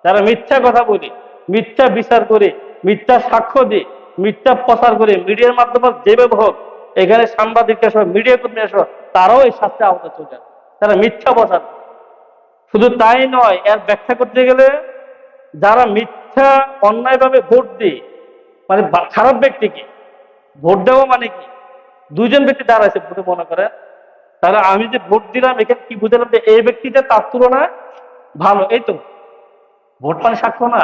যারা মিথ্যা কথা বলে, মিথ্যা বিচার করে, মিথ্যা সাক্ষ্য দিয়ে, মিথ্যা প্রচার করে, মিডিয়ার মাধ্যমে যেভাবে হোক এখানে সাংবাদিকরা সহ মিডিয়া কর্মীরা সহ তারাও এই শাস্তির আওতায় চলে যাবে। তারা মিথ্যা প্রচার। শুধু তাই নয়, এর ব্যাখ্যা করতে গেলে যারা মিথ্যা অন্যায়ভাবে ভোট দিয়ে, মানে খারাপ ব্যক্তিকে ভোট দেওয়া মানে কি, দুইজন ব্যক্তি দাঁড়াইছে ভোটে মনে করে, তাহলে আমি যে ভোট দিলাম এখানে কি বুঝলাম যে এই ব্যক্তিটা তার তুলনায় ভালো, এই তো ভোট মানে সাক্ষ্য না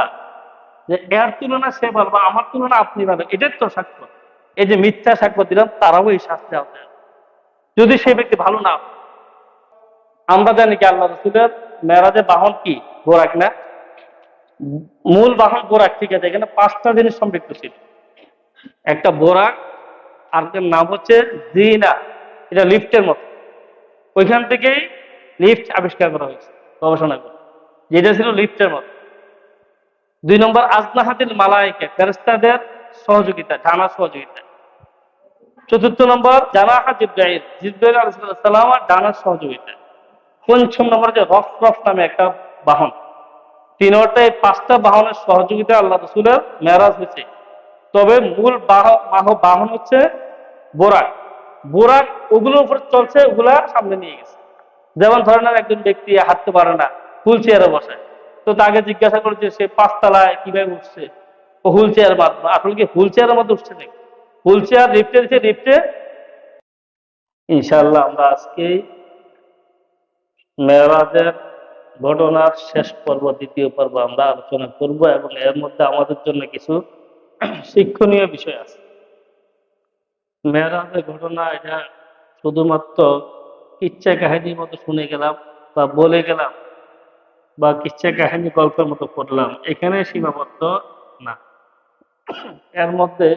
যে এর তুলনা সে ভালো বা আমার তুলনা আপনি ভালো, এটাই তো সাক্ষ্য। এই যে মিথ্যা সাক্ষ্য দিলাম তারাও এই শাস্তি আওতায় আসবে যদি সেই ব্যক্তি ভালো না হয়। আমরা জানি কি আল্লাহ রসুলের মেরাজের বাহন কি, বোরাক না? মূল বাহন বোরাক, ঠিক আছে, এখানে 5টা জিনিস সম্পৃক্ত ছিল। একটা বোরাক, আর নাম হচ্ছে জিনা, এটা লিফটের মতো। ওইখান থেকেই লিফট আবিষ্কার করা হয়েছে গবেষণা করে, যেটা ছিল লিফটের মতো। 2 নম্বর আজনাহাতিল মালায়েকা, ফেরেশতাদের সহযোগিতা, ডানার সহযোগিতা। 4র্থ নম্বর জানাহা জিবরাইল, জিবরাইল আলাইহিস সালাম ডানার সহযোগিতা। 5ম নম্বর যে রফ নামে একটা বাহন। 3টা, এই 5টা বাহনের সহযোগিতা আল্লাহ রাসূলের মেরাজ হয়েছে। তবে মূল বাহন হচ্ছে বোরাক। বোরাক ওগুলোর উপর চলছে, ওগুলা সামনে নিয়ে গেছে। যেমন ধরেন একজন ব্যক্তি হাঁটতে পারে না, হুইল চেয়ারে বসে, তো তাকে জিজ্ঞাসা করেছে সে 5 তলায় কিভাবে উঠছে, ও হুইল চেয়ার মাধ্যমে। আসলে কি হুইল চেয়ারের মধ্যে উঠছে নাকি? হুইল চেয়ার লিফটে দিচ্ছে, লিফটে। ইনশাআল্লাহ আমরা আজকে মেরাজের ঘটনার শেষ পর্ব, 2য় পর্ব আমরা আলোচনা করব, এবং এর মধ্যে আমাদের জন্য কিছু শিক্ষণীয় বিষয় আছে। মেরাজের ঘটনা এটা শুধুমাত্র কিচ্ছা কাহিনীর মতো শুনে গেলাম বা বলে গেলাম বা কিচ্ছা কাহিনী গল্পের মতো পড়লাম, এখানে সীমাবদ্ধ না। এর মধ্যে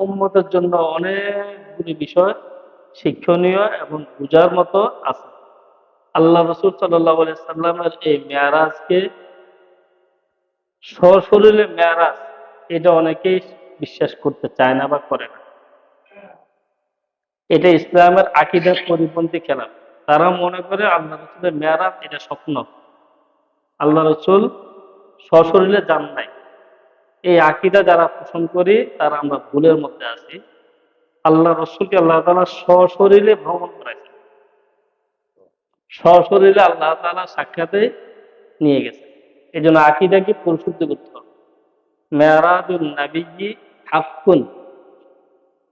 উম্মতের জন্য অনেকগুলি বিষয় শিক্ষণীয় এবং বুঝার মতো আছে। আল্লাহ রসুল সাল্লাল্লাহু আলাইহি সাল্লামের এই মেয়ারাজকে সশরীরে মেয়ারাজ, এটা অনেকেই বিশ্বাস করতে চায় না বা করে না। এটা ইসলামের আকীদার পরিপন্থী খেলাফ। তারা মনে করে আল্লাহ রসুলের মেয়ারাজ এটা স্বপ্ন, আল্লাহ রসুল সশরীরে যান নাই। এই আকীদা যারা পোষণ করি তারা আমরা ভুলের মধ্যে আছি। আল্লাহ রসুলকে আল্লাহ তাআলা সশরীরে ভ্রমণ করাইছেন, সশরীরে আল্লাহ তাআলা সাক্ষাতে নিয়ে গেছে। এই জন্য আকীদাকে পরিশুদ্ধ করতে হবে। মেরাজুন নবী হাক্কুন,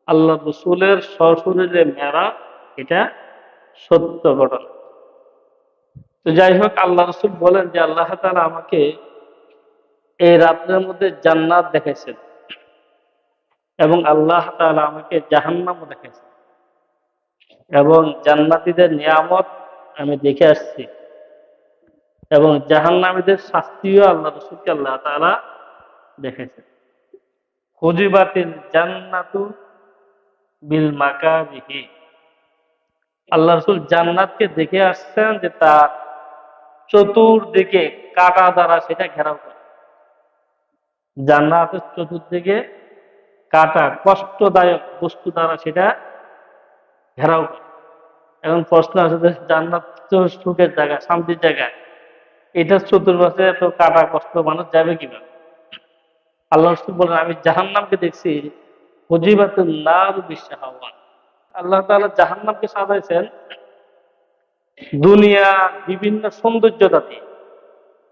আল্লাহ রসুলের সশরীরে মেরাজ এটা সত্য ঘটনা। তো যাই হোক, আল্লাহ রসুল বলেন যে আল্লাহ তাআলা আমাকে এই রাত্রের মধ্যে জান্নাত দেখাইছেন এবং আল্লাহ তাআলা আমাকে জাহান্নামও দেখাইছেন, এবং জান্নাতীদের নিয়ামত আমি দেখে আসছি, এবং জাহান্নামীদের শাস্তিও আল্লাহ রসুলকে আল্লাহ তাআলা দেখাইছেন। হুজিবাতিল জান্নাতু বিল মাকারিহি, আল্লাহ রসুল জান্নাতকে দেখে আসছেন যে তার চতুর্দিকে কাঁটা দ্বারা সেটা ঘেরাও করে। জান্নাতের চতুর্দিকে কাঁটা, কষ্টদায়ক বস্তু দ্বারা সেটা ঘেরাও করে। এখন প্রশ্ন আছে যে জান্নাত তো সুখের জায়গা, শান্তির জায়গা, এটা চতুর্পাশে এত কাঁটা কষ্ট মানুষ যাবে কিভাবে? আল্লাহ রসুল বলেন আমি জাহান্নামকে দেখছি হুজিবাতুন নারু বিশ-শাহাওয়াত, আল্লাহ তাআলা জাহান্নামকে সাজাইছেন দুনিয়া বিভিন্ন সৌন্দর্যতা দিয়ে,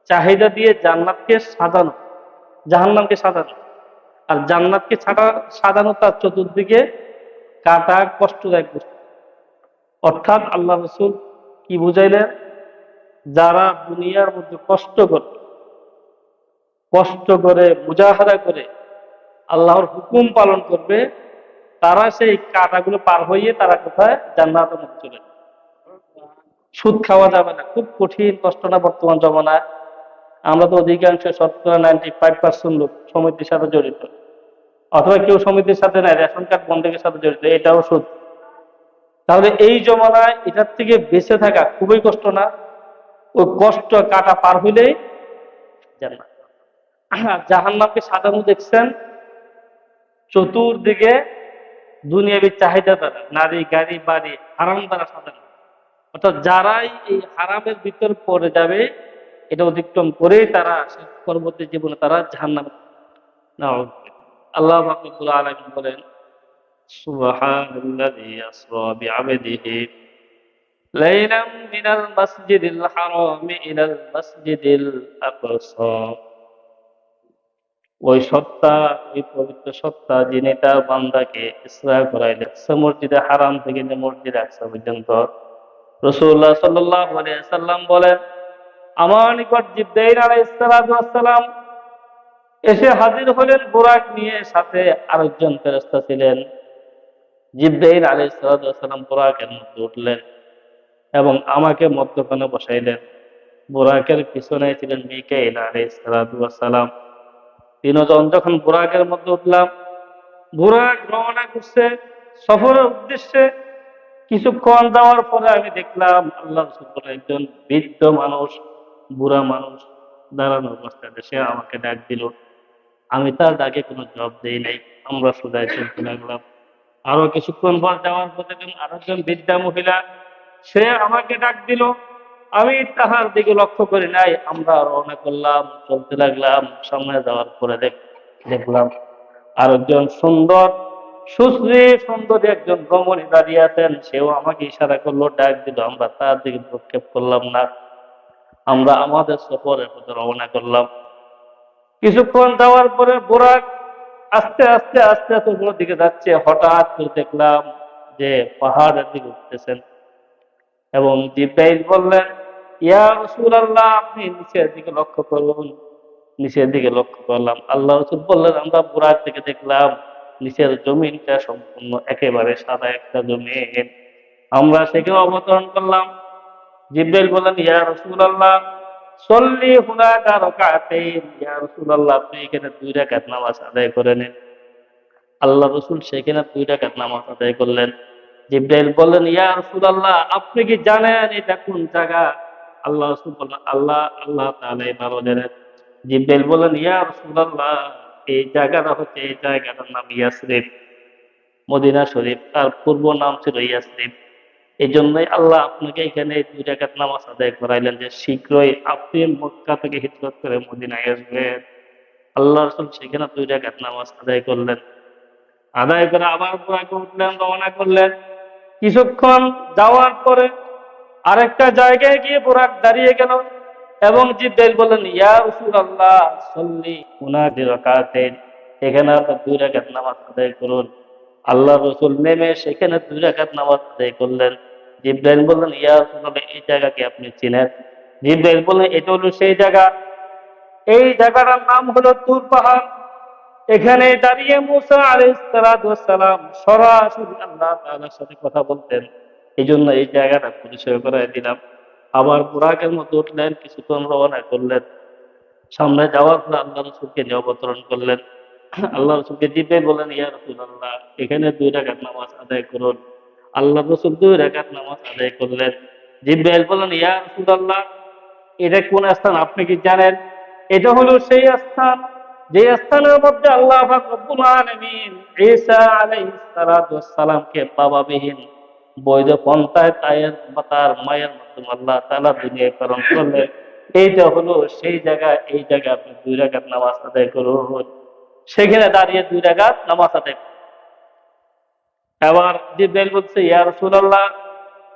চাহিদা দিয়ে জান্নাতকে সাজানো, জাহান্নামকে সাজানো। আর জান্নাতকে সাজানো তার চতুর্দিকে কাঁটা, কষ্টদায়ক বস্তু। অর্থাৎ আল্লাহ রসুল কি বুঝাইলেন? যারা দুনিয়ার মধ্যে কষ্ট করে মুজাহাদা করে আল্লাহর হুকুম পালন করবে, তারা সেই কাঁটাগুলো পার হইয়ে তারা কোথায়? জান্নাতের মধ্যে চলে যাবে। সুদ খাওয়া যাবে না, খুব কঠিন কষ্ট না বর্তমান জমানায়? আমরা তো অধিকাংশ, শতকরা 95% লোক সমিতির সাথে জড়িত, অথবা কেউ সমিতির সাথে নাই, রেশন কার্ড বন্ধকের সাথে জড়িত, এটাও সুদ। তাহলে এই জমানায় এটার থেকে বেঁচে থাকা খুবই কষ্ট না? ওই কষ্ট কাটা পার হইলেই জান্নাত। জাহান্নামকে সাজানো দেখছেন চতুর্দিকে দুনিয়াবী চাহিদা দ্বারা, নারী, গাড়ি, বাড়ি, হারাম দ্বারা সাজানো। অর্থাৎ যারাই এই হারামের ভিতর পড়ে যাবে এটা অতিক্রম করেই তারা পরবর্তী জীবনে তারা জাহান্নামে। আল্লাহ রাব্বুল আলামিন বলেন, সুবহানাল্লাযী আসরা বিআবদিহি লাইলাম মিনাল মাসজিদিল হারামি ইলাল মাসজিদিল আকসা। ওই সত্তা, ওই পবিত্র সত্তা যিনি তার বান্দাকে ইসরা করাইলেন মসজিদে হারাম থেকে মসজিদে আকসা পর্যন্ত। রাসূলুল্লাহ সাল্লাল্লাহু আলাইহি ওয়াসাল্লাম বলেন, আমার নিকট জিবরাইল আলাইহিস সালাম এসে হাজির হলেন বুরাক নিয়ে, সাথে আরেকজন ফেরেশতা ছিলেন। জিবরাইল আলাইহিস সালাম বুরাকের মধ্যে উঠলেন এবং আমাকে মধ্যখানে বসাইলেন। বুরাকের পিছনে ছিলেন মিকাইল আলাইহিস সালাম। তিনজন যখন বুরাকের মধ্যে উঠলাম, বুরাক রওনা করছে সফরের উদ্দেশ্যে। কিছুক্ষণ যাওয়ার পরে আমি দেখলাম আল্লাহ রাসূল একজন বৃদ্ধ মানুষ, বুড়া মানুষ দাঁড়ানো অবস্থায় সে আমাকে ডাক দিল। আমি তার ডাকে কোনো জবাব দেই নাই, আমরা সোজাই চলতে লাগলাম। আরো কিছুক্ষণ পর যাওয়ার পর দেখলাম আরেকজন বৃদ্ধা মহিলা, সে আমাকে ডাক দিল। আমি তাহার দিকে লক্ষ্য করি নাই, আমরা রওনা করলাম, চলতে লাগলাম। সামনে যাওয়ার পরে দেখলাম আরেকজন সুন্দর সুশ্রী সুন্দরী একজন রমণী দাঁড়িয়ে আছেন, সেও আমাকে ইশারা করলো, ডাক দিল। আমরা তার দিকে প্রক্ষেপ করলাম না, আমরা আমাদের সফরের পথে রওনা করলাম। কিছুক্ষণ যাওয়ার পরে বুরাক আস্তে আস্তে আস্তে আস্তে উপরের দিকে যাচ্ছে। হঠাৎ করে দেখলাম যে পাহাড়ের দিকে উঠতেছেন এবং জিবরাইল বললেন, ইয়া রাসূলুল্লাহ, আপনি নিচের দিকে লক্ষ্য করুন। নিচের দিকে লক্ষ্য করলাম। আল্লাহ রাসূল বললেন, আমরা বুরাক থেকে দেখলাম নিচের জমিনটা সম্পূর্ণ একেবারে সাদা একটা জমিন। আমরা সেখানে অবতরণ করলাম। জিবরাইল বললেন, ইয়া রাসূলুল্লাহ সল্লি হুনাকা রাকাতাইন। ইয়া রাসূলুল্লাহ, আপনি এখানে 2 রাকাত নামাজ আদায় করে নিন। আল্লাহ রাসূল সেখানে 2 রাকাত নামাজ আদায় করলেন। জিবরাইল বললেন, ইয়া রাসূলুল্লাহ, আপনি কি জানেন এটা কোন জায়গা? আল্লাহ রাসূল বললেন, আল্লাহ তাআলাই ভালো জানেন। জিবরাইল বললেন, ইয়া রাসূলুল্লাহ, এই জায়গাটা হচ্ছে, এই জায়গাটার নাম ইয়াসরিব, মদিনা শরীফ। তার পূর্ব নাম ছিল ইয়াসরিব। এই জন্যই আল্লাহ আপনাকে এখানে 2 রাকাত নামাজ আদায় করাইলেন, যে শীঘ্রই আপনি মক্কা থেকে হিজরত করে মদিনায় আসবেন। আল্লাহ রাসূল সেখানে 2 রাকাত নামাজ আদায় করলেন। আদায় করে আবার বুরাকে উঠলেন, রওনা করলেন। কিছুক্ষণ যাওয়ার পরে আরেকটা জায়গায় গিয়ে বুরাক দাঁড়িয়ে গেল এবং জিবরাইল বললেন, ইয়া রাসূলুল্লাহ সল্লি হুনাকা রাকাতাইন। এখানে আপনি 2 রাকাত নামাজ আদায় করুন। আল্লাহ রাসূল নেমে সেখানে 2 রাকাত নামাজ আদায় করলেন। জিবরাইল বললেন, ইয়া রাসূলুল্লাহ, এই জায়গাকে আপনি চিনেন? জিবরাইল বললেন, এটা হলো সেই জায়গা। এই জায়গাটার নাম হলো তুর পাহাড়। এখানে দাঁড়িয়ে মুসা আলাইহিস সালাম সরাসরি আল্লাহ তাআলার সাথে কথা বলতেন। এই জন্য এই জায়গাটা পরিচয় করাই দিলাম। আবার বুরাকের মধ্যে উঠলেন, কিছুক্ষণ রওনা করলেন। সামনে যাওয়ার পর আল্লাহ রাসূলকে নিয়ে অবতরণ করলেন। আল্লাহ রাসূলকে জিবরাইল বললেন, ইয়া রাসূলুল্লাহ, এখানে 2 রাকাত নামাজ আদায় করুন। আল্লাহ রাসূল 2 রাকাত নামাজ আদায় করলেন। জিবরাইল বললেন, ইয়া রাসূলুল্লাহ, এটা কোন স্থান আপনি কি জানেন? এটা হলো সেই স্থান যে স্থানের মধ্যে আল্লাহ পাক রব্বুল আলামিন ঈসা আলাইহিস সালামকে বাবাবিহীন বৈধ পন্থায় তার মায়ের মাধ্যমে আল্লাহ তাআলা দুনিয়ায় প্রেরণ করলেন। এইটা হলো সেই জায়গা। এই জায়গায় আপনি 2 রাকাত নামাজ আদায় করুন। সেখানে দাঁড়িয়ে 2 রাকাত নামাজ আদায় করুন। এবার জিবরাইল বলছে, ইয়া রাসূলুল্লাহ,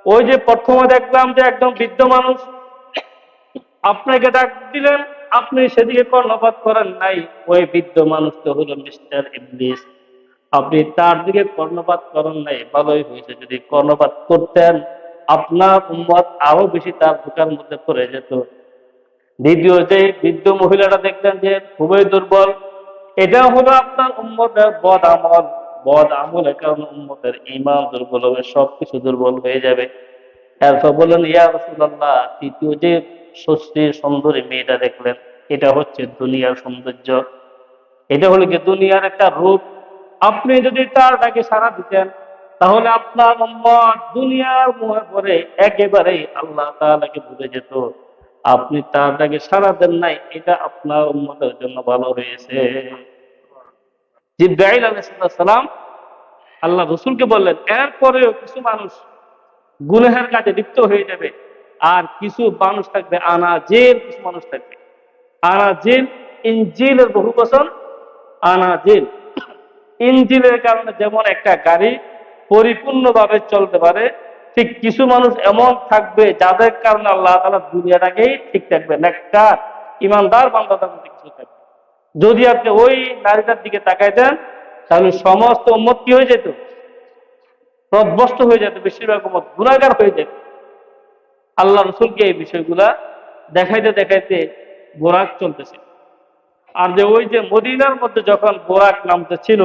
ওই যে প্রথমে দেখলাম যে একদম বৃদ্ধ মানুষ আপনাকে ডাক দিলেন, আপনি সেদিকে কর্ণপাত করেন নাই। ওই বৃদ্ধ মানুষটা হলো মিস্টার ইবলিস। আপনি তার দিকে কর্ণপাত করেন নাই, ভালোই হয়েছে। যদি কর্ণপাত করতেন, আপনার উম্মত আরো বেশি তার ধোঁকার মধ্যে পড়ে যেত। দ্বিতীয় যে বৃদ্ধ মহিলাটা দেখলেন যে খুবই দুর্বল, এটা হলো আপনার উম্মতের বদ আমলের কারণে উম্মতের ঈমান দুর্বল হবে, সবকিছু দুর্বল হয়ে যাবে। এরপর বললেন, ইয়া রাসূলুল্লাহ, তৃতীয় যে সুশ্রী সুন্দরী মেয়েটা দেখলেন, এটা হচ্ছে দুনিয়ার সৌন্দর্য। এটা হলো কি দুনিয়ার একটা রূপ। আপনি যদি তার ডাকে সাড়া দিতেন, তাহলে আপনার উম্মত দুনিয়ার মোহে পড়ে একেবারেই আল্লাহ তাআলাকে ভুলে যেত। আপনি তার ডাকে সাড়া দেন নাই, এটা আপনার উম্মতের জন্য ভালো হয়েছে। জিবরাইল আলাইহিস সালাম আল্লাহ রাসূলকে বললেন, এরপরেও কিছু মানুষ গুনাহের কাজে লিপ্ত হয়ে যাবে, আর কিছু মানুষ থাকবে আনাজিল, কিছু মানুষ থাকবে আনাজিল। ইনজিলের বহু বচন আনাজিল। ইনজিলের কারণে যেমন একটা গাড়ি পরিপূর্ণভাবে চলতে পারে, ঠিক কিছু মানুষ এমন থাকবে যাদের কারণে আল্লাহ তাআলা দুনিয়াটাকেই ঠিক থাকবে। নেককার ইমানদার বান্দাদের মধ্যে কিছু থাকবে। যদি আপনি ওই নারীটার দিকে তাকাই দেন, তাহলে সমস্ত উম্মত কি হয়ে যেত? পথভ্রষ্ট হয়ে যেত, বেশিরভাগ উম্মত গুনাহগার হয়ে যেত। আল্লাহ রসুলকে এই বিষয়গুলা দেখাইতে দেখাইতে বোরাক চলতেছে। আর যে ওই যে মদিনার মধ্যে যখন বোরাক নামতে ছিল,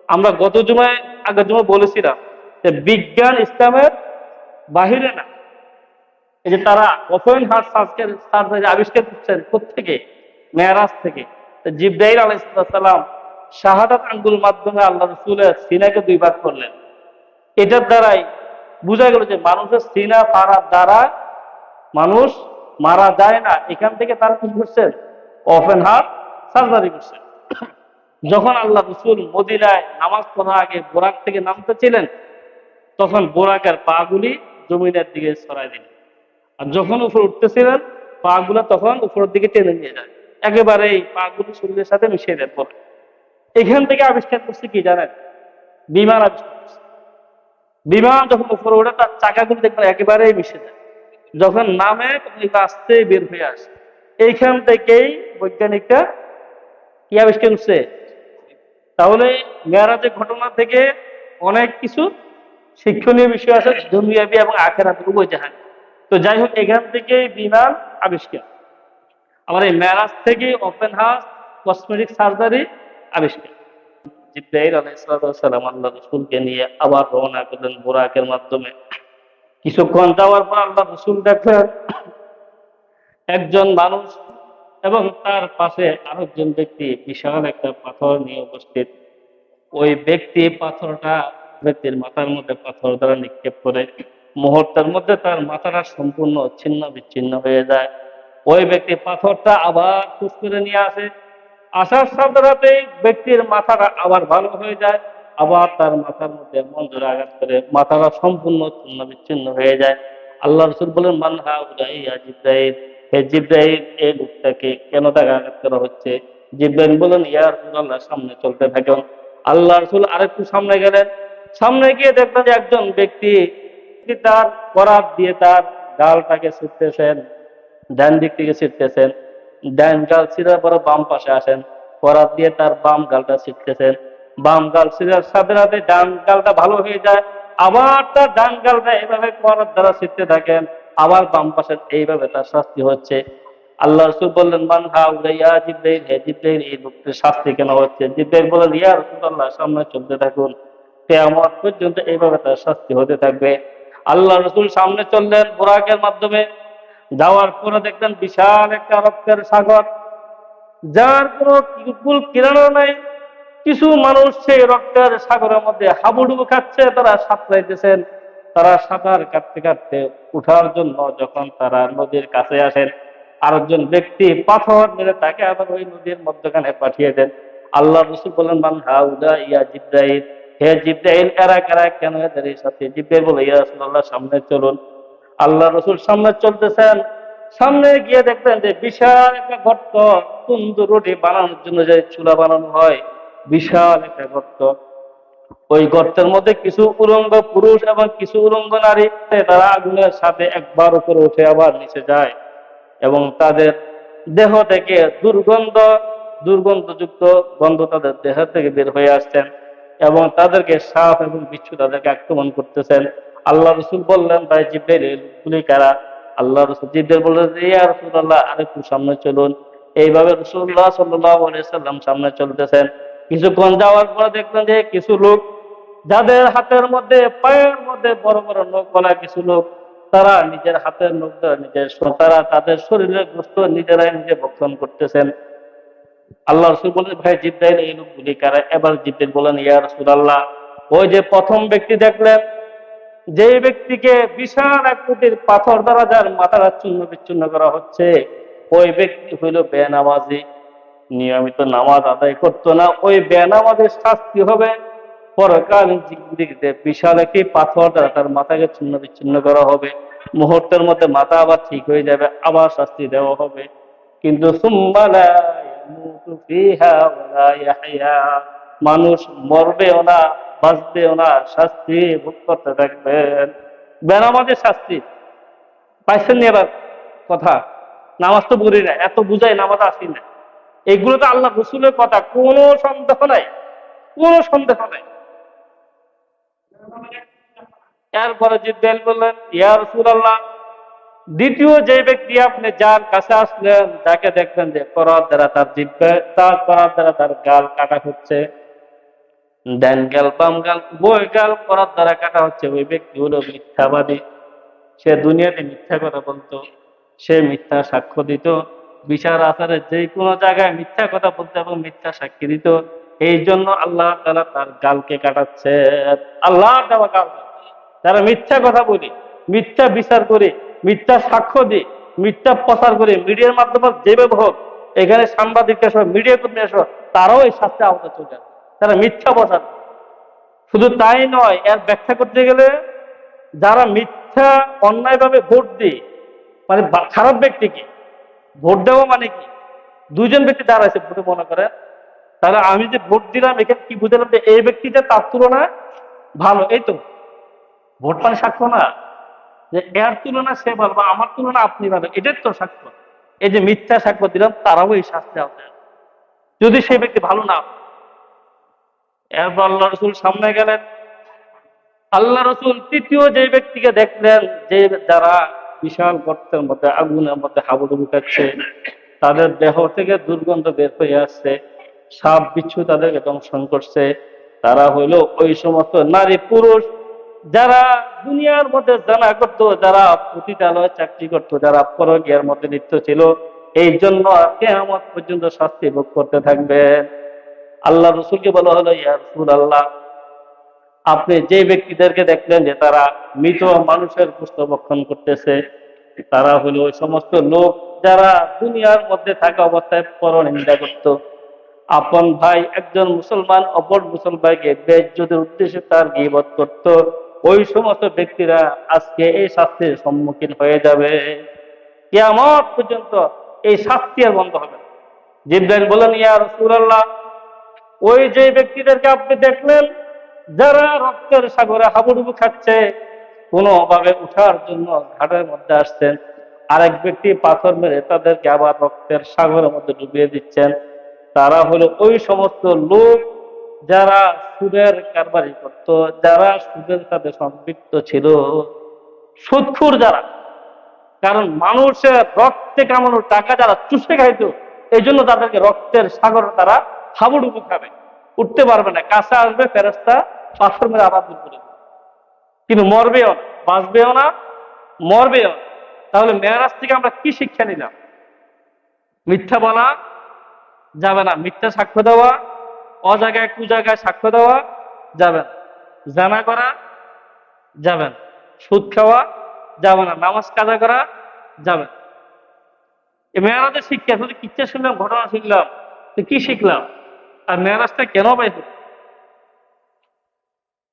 আমরা গত জুমায় আগের জুমায় বলেছিলাম যে বিজ্ঞান ইসলামের বাহিরে না। এই যে তারা ওপেন হার্ট সার্জারি আবিষ্কার করছেন কোত্থেকে? মেরাজ থেকে। জিবরাইল আলাইহিস সালাম শাহাদাত আঙ্গুল মাধ্যমে আল্লাহ রসুলের সিনাকে 2 ভাগ করলেন। এটার দ্বারাই বোঝা গেল যে মানুষের সিনা পাড়ার দ্বারা মানুষ মারা যায় না। এখান থেকে তারা কি করছেন? ওপেন হার্ট সার্জারি করছেন। যখন আল্লাহ রসুল মদিনায় নামাজ পড়ার আগে বোরাক থেকে নামতেছিলেন, তখন বোরাকের পা গুলি জমিনের দিকে ছড়াই দিলেন। আর যখন উপরে উঠতেছিলেন, পা গুলা তখন উপরের দিকে টেনে নিয়ে যায়, একেবারে এই পা গুলি শরীরের সাথে মিশিয়ে দেন পরে। এখান থেকে আবিষ্কার করছে কি জানেন? বিমান আবিষ্কার করছে। বিমান যখন উপরে ওঠে তার চাকাগুলো দেখবেন একেবারেই মিশে যায়, যখন নামে তখন আস্তে বের হয়ে আসে। এইখান থেকেই বৈজ্ঞানিকরা কি আবিষ্কার করছে? তাহলে মেরাজের ঘটনা থেকে অনেক কিছু শিক্ষণীয় বিষয় আছে, দুনিয়াবি এবং আখিরাতের উভয় জাহান। তো যাই হোক, এখান থেকে বিমান আবিষ্কার। আমার এই মেরাজ থেকে ওপেন হার্ট কসমেটিক সার্জারি আবিষ্কার। জিবরাইল আলাইহিস সালাম আল্লাহ রসুলকে নিয়ে আবার রওনা করলেন বোরাকের মাধ্যমে। কিছুক্ষণ যাওয়ার পর আল্লাহ রসুল দেখলেন একজন মানুষ এবং তার পাশে আরেকজন ব্যক্তি বিশাল একটা পাথর নিয়ে উপস্থিত। ওই ব্যক্তি পাথরটা ব্যক্তির মাথার মধ্যে পাথর দ্বারা নিক্ষেপ করে মুহূর্তের মধ্যে তার মাথাটা সম্পূর্ণ ছিন্ন বিচ্ছিন্ন হয়ে যায়। ওই ব্যক্তি পাথরটা আবার খুশ করে নিয়ে আসে। আসার সাথে সাথে ব্যক্তির মাথাটা আবার ভালো হয়ে যায়, আবার তার মাথার মধ্যে মঞ্জুর আঘাত করে মাথাটা সম্পূর্ণ ছিন্ন বিচ্ছিন্ন হয়ে যায়। আল্লাহ রসুল বলেন, মান হাউলাই ইয়া জিবরাইল, হে জিবরাইল, এই লোকটাকে কেন তাকে আঘাত করা হচ্ছে? জিবরাইল বলেন, ইয়া রাসূলুল্লাহ, সামনে চলতে থাকুন। আল্লাহ রসুল আরেকটু সামনে গেলেন। সামনে গিয়ে দেখলেন যে একজন ব্যক্তি তার করাত দিয়ে তার গালটাকে ছিঁড়তেছেন, ডান দিক থেকে ছিঁড়তেছেন। ডান গাল ছিঁড়ার পরে বাম পাশে আসেন, করাত দিয়ে তার বাম গালটা ছিঁড়তেছেন। বাম গাল ছিঁড়ার সাথে সাথে ডান গালটা ভালো হয়ে যায়, আবার তার ডান গালটা এইভাবে করাত দ্বারা ছিঁড়তে থাকেন, আবার বাম পাশে। এইভাবে তার শাস্তি হচ্ছে। আল্লাহ রাসূল বললেন, মান হাউলা ইয়া জিবরাইল, হে জিবরাইল, এই লোকটির শাস্তি কেন হচ্ছে? জিবরাইল বললেন, ইয়া রাসূলুল্লাহ, সামনে চলতে থাকুন, কিয়ামত পর্যন্ত এইভাবে তার শাস্তি হতে থাকবে। আল্লাহ রাসূল সামনে চললেন বুরাকের মাধ্যমে। যাওয়ার পরে দেখলেন বিশাল একটা রক্তের সাগর, যার কোনো কুল কিনারা নাই। কিছু মানুষ সেই রক্তের সাগরের মধ্যে হাবুডুবু খাচ্ছে, তারা সাঁতরাইতেছেন। তারা সাঁতার কাটতে কাটতে উঠার জন্য যখন তারা নদীর কাছে আসেন, আরেকজন ব্যক্তি পাথর মেরে তাকে আবার ওই নদীর মধ্যখানে পাঠিয়ে দেন। আল্লাহ রাসূল বলেন, মান হাউলা ইয়া জিবরাইল, হে জিবরাইল, এরা কারা, কেন এদের এই সাথে? জিবরাইল বলে, ইয়া রাসূলুল্লাহ, সামনে চলুন। আল্লাহ রাসূল সামনে চলতেছেন। সামনে গিয়ে দেখলেন যে বিশাল একটা গর্ত, তন্দুর রুটি বানানোর জন্য যে চুলা বানানো হয়, বিশাল একটা গর্ত। ওই গর্তের মধ্যে কিছু উলঙ্গ পুরুষ এবং কিছু উলঙ্গ নারী, তারা আগুনের সাথে একবার উপরে উঠে আবার নিচে যায় এবং তাদের দেহ থেকে দুর্গন্ধযুক্ত গন্ধ তাদের দেহ থেকে বের হয়ে আসছেন এবং তাদেরকে সাপ এবং বিচ্ছু তাদেরকে আক্রমণ করতেছেন। আল্লাহ রসুল বললেন, ভাই জিবরাইল, এই লোকগুলি কারা? আল্লাহ রসুল জিবরাইল বললেন, ইয়া রাসূলুল্লাহ, আরেকটু সামনে চলুন। এইভাবে রাসূলুল্লাহ সাল্লাল্লাহু আলাইহি ওয়াসাল্লাম সামনে চলতেছেন। কিছুক্ষণ যাওয়ার পর দেখলেন যে কিছু লোক, যাদের হাতের মধ্যে পায়ের মধ্যে বড় বড় নখ বলা কিছু লোক, তারা নিজের হাতের নখ দ্বারা তারা তাদের শরীরের গোশত নিজেরাই নিজে ভক্ষণ করতেছেন। আল্লাহ রসুল বলেন, ভাই জিবরাইল, এই লোকগুলি কারা? এবার জিবরাইল বলেন, ইয়া রাসূলুল্লাহ, ওই যে প্রথম ব্যক্তি দেখলেন, যে ব্যক্তিকে বিশাল আকৃতির পাথর দ্বারা যার মাথাটা চূর্ণ বিচ্ছিন্ন করা হচ্ছে, ওই ব্যক্তি হইল বেনামাজি, নিয়মিত নামাজ আদায় করতো না। ওই বেনামাজের শাস্তি হবে পরকালীন জিন্দেগিতে বিশাল একটি পাথর দ্বারা তার মাথাকে ছিন্ন বিচ্ছিন্ন করা হবে। মুহূর্তের মধ্যে মাথা আবার ঠিক হয়ে যাবে, আবার শাস্তি দেওয়া হবে। কিন্তু সুম্মা লা ইয়ামুতু ফিহা ওয়ালা ইয়াহইয়া, মানুষ মরবেও না, বাঁচবেও না, শাস্তি ভোগ করতে থাকবেন। বেনামাজের শাস্তি পাইছেন নি? এবার কথা, নামাজ তো পড়ি না, এত বুঝাই নামাজ আসি না, এগুলো তো আল্লাহ রসুলের কথা, কোনো সন্দেহ নাই, কোনো সন্দেহ নাই। এরপরে জিব্রাইল বললেন, ইয়া রাসূলুল্লাহ, দ্বিতীয় যে ব্যক্তি আপনি যার কাছে আসলেন, যাকে দেখবেন যে করার দ্বারা তার জিব্বা, তার করার দ্বারা তার গাল কাটা হচ্ছে, ডান গাল বাম গাল উভয় গাল করার দ্বারা কাটা হচ্ছে, ওই ব্যক্তি হলো মিথ্যাবাদী। সে দুনিয়াতে মিথ্যা কথা বলতো, সে মিথ্যা সাক্ষ্য দিত, বিচার আচারে যে কোনো জায়গায় মিথ্যা কথা বলতো এবং মিথ্যা সাক্ষী দিত। এই জন্য আল্লাহ তাআলা তার গালকে কাটাচ্ছে। আল্লাহ দেওয়া গাল, যারা মিথ্যা কথা বলি, মিথ্যা বিচার করে, মিথ্যা সাক্ষ্য দিয়ে, মিথ্যা প্রচার করে, মিডিয়ার মাধ্যমে যেভাবে হোক, এখানে সাংবাদিকরা সহ মিডিয়া কর্মী সহ তারাও এই শাস্তি আওতায় চলে আসে। তারা মিথ্যা প্রচার। শুধু তাই নয়, এর ব্যাখ্যা করতে গেলে যারা মিথ্যা অন্যায়ভাবে ভোট দিয়ে, মানে খারাপ ব্যক্তিকে ভোট দেওয়া মানে কি, দুইজন ব্যক্তি দাঁড়াইছে ভোটে, মনে করে তাহলে আমি যে ভোট দিলাম এখানে কি বুঝলাম যে এই ব্যক্তিটা তার তুলনায় ভালো, এই তো ভোট মানে সাক্ষ্য না, যে এর তুলনা সে ভালো বা আমার তুলনা আপনি ভালো, এটাই তো সাক্ষ্য। এই যে মিথ্যা সাক্ষ্য দিলাম, তারাও এই শাস্তি আওতায় যদি সেই ব্যক্তি ভালো না হয়। এরপর আল্লাহ রসুল সামনে গেলেন। আল্লাহ রসুল তৃতীয় যে ব্যক্তিকে দেখলেন, যে যারা বিশাল গর্তের মধ্যে, আগুনের মধ্যে হাবুডুবু খাচ্ছে, তাদের দেহ থেকে দুর্গন্ধ বের হয়ে আসছে, সাপ বিচ্ছু তাদেরকে দংশন করছে, তারা হইল ওই সমস্ত নারী পুরুষ যারা দুনিয়ার মধ্যে জানা করতো, যারা পতিতালয়ে চাকরি করতো, যারা পরকীয়ার মধ্যে লিপ্ত ছিল। এই জন্য কিয়ামত পর্যন্ত শাস্তি ভোগ করতে থাকবে। আল্লাহ রসুলকে বলা হলো, ইয়া রাসূলুল্লাহ, আপনি যে ব্যক্তিদেরকে দেখলেন যে তারা মৃত মানুষের গোশত ভক্ষণ করতেছে, তারা হলো ওই সমস্ত লোক যারা দুনিয়ার মধ্যে থাকা অবস্থায় পরনিন্দা করত। আপন ভাই একজন মুসলমান অপর মুসলমানকে বেইজ্জতের উদ্দেশ্যে তার গীবত করত। ওই সমস্ত ব্যক্তিরা আজকে এই শাস্তির সম্মুখীন হয়ে যাবে। কিয়ামত পর্যন্ত এই শাস্তি আর বন্ধ হবে না। জিবরাইল বলেন, ইয়া রাসূলুল্লাহ, ওই যে ব্যক্তিদেরকে আপনি দেখলেন যারা রক্তের সাগরে হাবুডুবু খাচ্ছে, কোনোভাবে উঠার জন্য ঘাটের মধ্যে আসছেন, আরেক ব্যক্তি পাথর মেরে তাদেরকে আবার রক্তের সাগরের মধ্যে ডুবিয়ে দিচ্ছেন, তারা হলো ওই সমস্ত লোক যারা সুদের কারবারি করত, যারা সুদের সাথে সম্পৃক্ত ছিল, সুদখোর যারা। কারণ মানুষের রক্তে কামানোর টাকা যারা চুষে খাইতো, এই জন্য তাদেরকে রক্তের সাগর তারা হাবুডুবু খাবে, উঠতে পারবে না, কাছে আসবে ফেরেশতা পাথর মেরে আবার দূর করে দেবে। কিন্তু মরবেও না, বাঁচবেও না, মরবেও না। তাহলে মেরাজ থেকে আমরা কি শিক্ষা নিলাম? মিথ্যা বলা যাবে না, মিথ্যা সাক্ষ্য দেওয়া, অজায়গায় কুজায়গায় সাক্ষ্য দেওয়া যাবে না, জানা করা যাবে না, সুদ খাওয়া যাবে না, নামাজ কাজা করা যাবে না। এই মেরাজের শিক্ষা শুধু কিচ্ছা শুনলাম, ঘটনা শিখলাম, তো কি শিখলাম? আর মেরাজটা কেন পাইতো?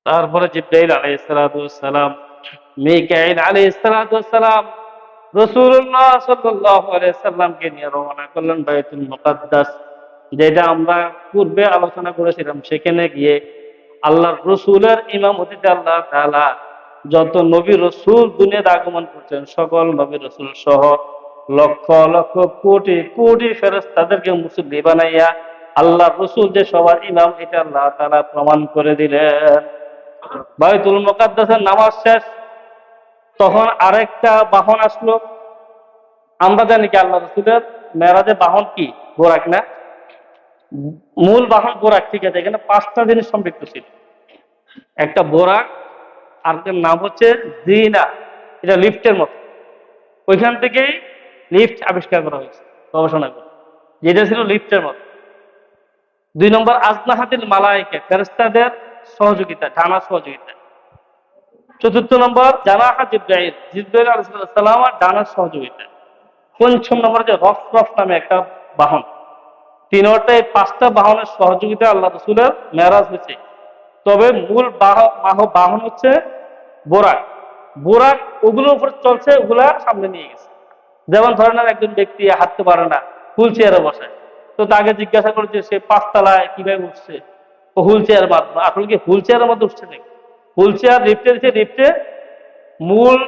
তারপরে জিবরাইল আলাইহিস সালাম, মিকাঈল আলাইহিস সালাম রাসূলুল্লাহ সাল্লাল্লাহু আলাইহি সাল্লামকে নিয়ে রওনা করলেন বাইতুল মুকাদ্দাস, যেটা আমরা পূর্বে আলোচনা করেছিলাম। সেখানে গিয়ে আল্লাহর রসুলের ইমামতিতে আল্লাহ তাআলা যত নবী রসুল দুনিয়াতে আগমন করছেন, সকল নবী রসুল সহ লক্ষ লক্ষ কোটি কোটি ফেরেশতাদেরকে মুসল্লি বানাইয়া আল্লাহর রসুল যে সবার ইমাম, এটা আল্লাহ তাআলা প্রমাণ করে দিলেন। বাইতুল মুকাদ্দাসের নামাজ শেষ, তখন আরেকটা বাহন আসলো। আমরা জানি কি আল্লাহ রসুলের মেরাজের বাহন কি? বোরাক না? মূল বাহন বোরাক, ঠিক আছে। এখানে 5টা জিনিস সম্পৃক্ত ছিল। একটা বোরাক, আর নাম হচ্ছে জিনা, এটা লিফটের মতো। ওইখান থেকেই লিফট আবিষ্কার করা হয়েছে গবেষণা করে, যেটা ছিল লিফটের মতো। 2 নম্বর আজনাহাতিল মালায়েকা, ফেরেশতাদের সহযোগিতা, ডানা সহযোগিতা। 4র্থ নম্বর জানাহা জিবরাইল, জিবরাইল আলাইহিস সালাম ডানার সহযোগিতা। 5ম নম্বর যে রফ নামে একটা বাহন। 5টা বাহনের সহযোগিতা আল্লাহ রাসূলের মেরাজ হয়েছে। তবে মূল বাহন হচ্ছে বোরাক। বোরাক ওগুলোর উপর চলছে, ওগুলা সামনে নিয়ে গেছে। যেমন ধরেন একজন ব্যক্তি হাঁটতে পারে না, হুইল চেয়ারে বসে, তো তাকে জিজ্ঞাসা করে যে সে 5 তলায় কিভাবে উঠছে, ও হুইল চেয়ার মাধ্যমে। আসলে কি হুইল চেয়ারের মধ্যে উঠছে নাকি? হুইল চেয়ার লিফটে দিচ্ছে, লিফটে মূল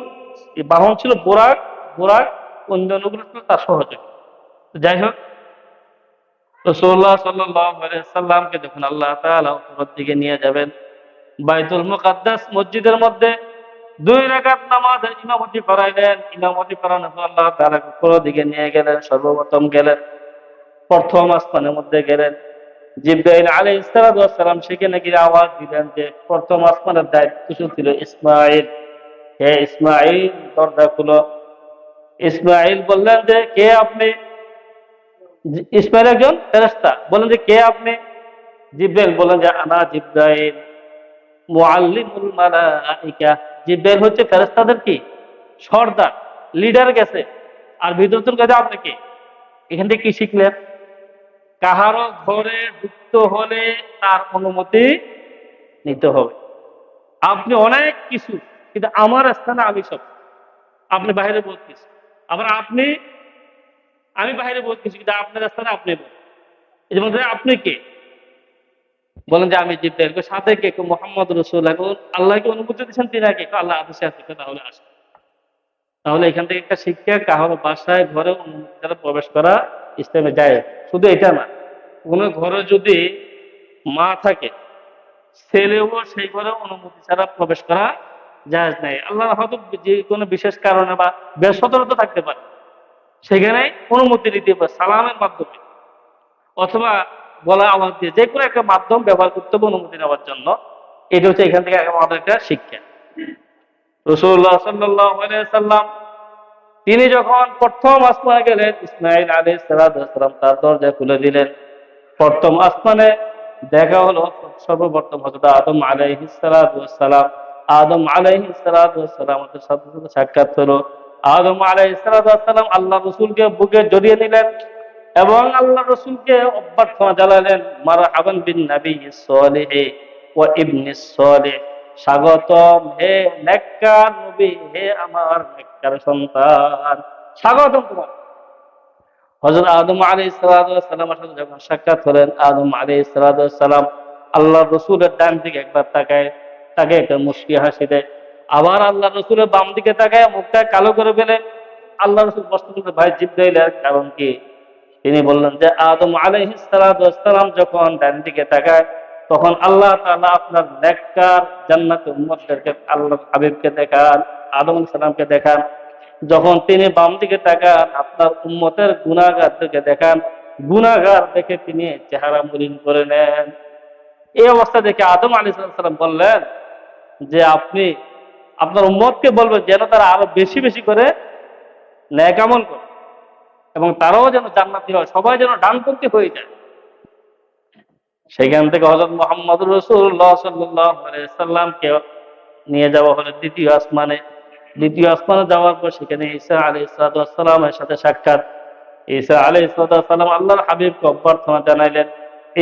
বাহন ছিল বোরাক। বোরাক অন্যান্যগুলো ছিল তার সহযোগী। যাই হোক, রাসূলুল্লাহ সাল্লাল্লাহু আলাইহি সাল্লামকে যখন আল্লাহ তাআলা উপরের দিকে নিয়ে যাবেন, বাইতুল মুকাদ্দাস মসজিদের মধ্যে 2 রাকাত নামাজের ইমামতি করাইলেন। ইমামতি করানোর পর আল্লাহ তাআলা উপরের দিকে নিয়ে গেলেন। সর্বপ্রথম গেলেন, প্রথম আসমানের মধ্যে গেলেন। জিবরাইল আলাইহিস সালাম সেখানে গিয়ে আওয়াজ দিলেন যে প্রথম আসমানের দায়িত্ব ছিল ইসমাঈল। হে ইসমাঈল, দরজা খুলো। ইসমাঈল বললেন যে কে আপনি? ইসমাঈল একজন ফেরেশতা। বললেন যে কে আপনি? জিবরাইল বললেন যে আনা জিবরাইল মুআল্লিমুল মালাইকা। জিবরাইল হচ্ছে ফেরেশতাদের কি সর্দার, লিডার গেছে। আর ভিতরতুল কাজে আপনি কে? এখান থেকে কি শিখলেন? কাহারও ঘরে ঢুকতে হলে তার অনুমতি নিতে হবে। আপনি অনেক কিছু, কিন্তু আমার স্থানে আমি সব। আপনি বাইরে বলতেছি, আবার আমি বাইরে বলতেছি, কিন্তু আপনার স্থানে আপনি বলেন। এই যে বলতে আপনি কে? বলেন যে আমি জিব্রাইল। সাথে কে? মোহাম্মদ রসুল। এখন আল্লাহকে অনুমতি দিচ্ছেন তিনি কে? আল্লাহ আদেশে আছে, তাহলে আসে। তাহলে এখান থেকে একটা শিক্ষা, কাহার বাসায় ঘরে অনুমতি ছাড়া প্রবেশ করা ইসলামে যায়। শুধু এটা না, কোনো ঘরে যদি মা থাকে, ছেলেও সেই ঘরে অনুমতি ছাড়া প্রবেশ করা জায়েজ নাই। আল্লাহ হয়তো যে কোনো বিশেষ কারণে বা বেসতর্কতা থাকতে পারে, সেখানে অনুমতি নিতে পারে সালামের মাধ্যমে, অথবা গলা আওয়াজ দিয়ে, যে কোনো একটা মাধ্যম ব্যবহার করতে হবে অনুমতি নেওয়ার জন্য। এটা হচ্ছে এখান থেকে আমাদের একটা শিক্ষা। রাসূলুল্লাহ সাল্লাল্লাহু আলাইহি সাল্লাম তিনি যখন প্রথম আসমানে গেলেন, ইসমাঈল আলাইহিস সালাম তার দরজা খুলে দিলেন। প্রথম আসমানে দেখা হলো সর্বপ্রথম হযরত আদম আলাইহিস সালাম। আদম আলাইহিস সালামের সাথে সাক্ষাৎ হলো। আদম আলাইহিস সালাম আল্লাহ রসুলকে বুকে জড়িয়ে নিলেন এবং আল্লাহ রসুলকে অভ্যর্থনা জানালেন, মারহাবান বিন নাবিয়্যিস সালিহ ওয়া ইবনিস সালিহ। স্বাগতম হে নেককার নবী, হে আমার নেককার সন্তান, স্বাগতম তোমার। হযরত আদম আলাইহিস সালামের সাথে যখন সাক্ষাৎ হলেন, আদম আলাইহিস সালাম আল্লাহ রসুলের ডান দিকে একবার তাকায়, তাকে একটা মুস্কি হাসি দেয়। আবার আল্লাহ রসুলের বাম দিকে তাকায়, মুখটা কালো করে ফেলে। আল্লাহ রসুল প্রশ্ন করলেন, ভাই জিবরাইলের কারণ কি? তিনি বললেন যে আদম আলাইহিস সালাম যখন ডান দিকে তাকায়, তখন আল্লাহ তাআলা আপনার নেককার জান্নাতের উম্মতদেরকে, আল্লাহর হাবিবকে দেখান, আদম আলাইহিস সালামকে দেখান। যখন তিনি বাম দিকে তাকান, আপনার উম্মতের গুনাহগারদেরকে দেখান। গুনাহগার দেখে তিনি চেহারা মলিন করে নেন। এই অবস্থা দেখে আদম আলাইহিস সালাম বললেন যে আপনি আপনার উম্মতকে বলবেন যেন তারা আরো বেশি বেশি করে নেক আমল করে, এবং তারাও যেন জান্নাতি হয়, সবাই যেন ডানপন্থী হয়ে যায়। সেখান থেকে হযরত মুহাম্মদ রাসূলুল্লাহ সাল্লাল্লাহু আলাইহি সাল্লামকে নিয়ে যাওয়া হলো দ্বিতীয় আসমানে। দ্বিতীয় আসমানে যাওয়ার পর সেখানে ঈসা আলাইহিস সালামের সাথে সাক্ষাৎ। ঈসা আলাইহিস সালাম আল্লাহর হাবিবকে অভ্যর্থনা জানাইলেন।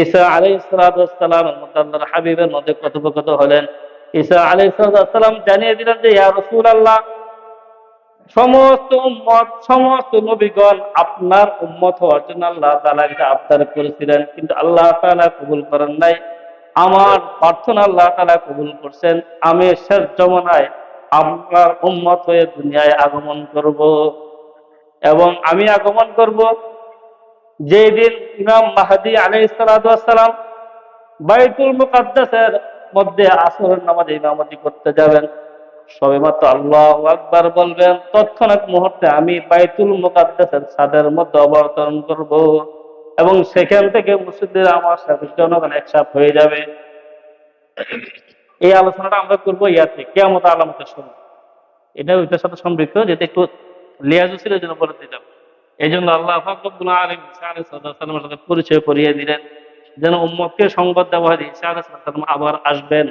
ঈসা আলাইহিস সালামের মধ্যে আল্লাহর হাবিবের মধ্যে কথোপকথন হলেন। ঈসা আলাইহিস সালাম জানিয়ে দিলেন যে ইয়া রাসূলুল্লাহ, সমস্ত উম্মত, সমস্ত নবীগণ আপনার উম্মত হওয়ার জন্য আল্লাহ তাআলা একটা আবদার করেছিলেন, কিন্তু আল্লাহ তাআলা কবুল করেন নাই। আমার প্রার্থনা আল্লাহ তাআলা কবুল করছেন। আমি শেষ জমানায় আপনার উম্মত হয়ে দুনিয়ায় আগমন করব, এবং আমি আগমন করব যেই দিন ইমাম মাহদী আলাইহিস সালাম বাইতুল মুকাদ্দাসের মধ্যে আসরের নামাজে ইমামতি করতে যাবেন। সবেমাত্র আল্লাহু আকবার বলবেন, তৎক্ষণাৎ মুহূর্তে আমি বাইতুল মুকাদ্দাসের ছাদের মধ্যে অবতরণ করব, এবং সেখান থেকে মসজিদের আমার সাথে জনগণ একসাথ হয়ে যাবে। এই আলোচনাটা আমরা করবো ইয়াতে কিয়ামত আলামতের সময়। এটা ওইটার সাথে সম্পৃক্ত, যেটা একটু লিয়াজু ছিল যেন বলে দিলাম। এই জন্য আল্লাহ পাক রব্বুল আলামিন ঈসা আলাইহিস সালামের সাথে পরিচয় করিয়ে দিলেন, যেন উম্মতকে সংবাদ দেওয়া হয় ঈসা আলাইহিস সালাম আবার আসবেন,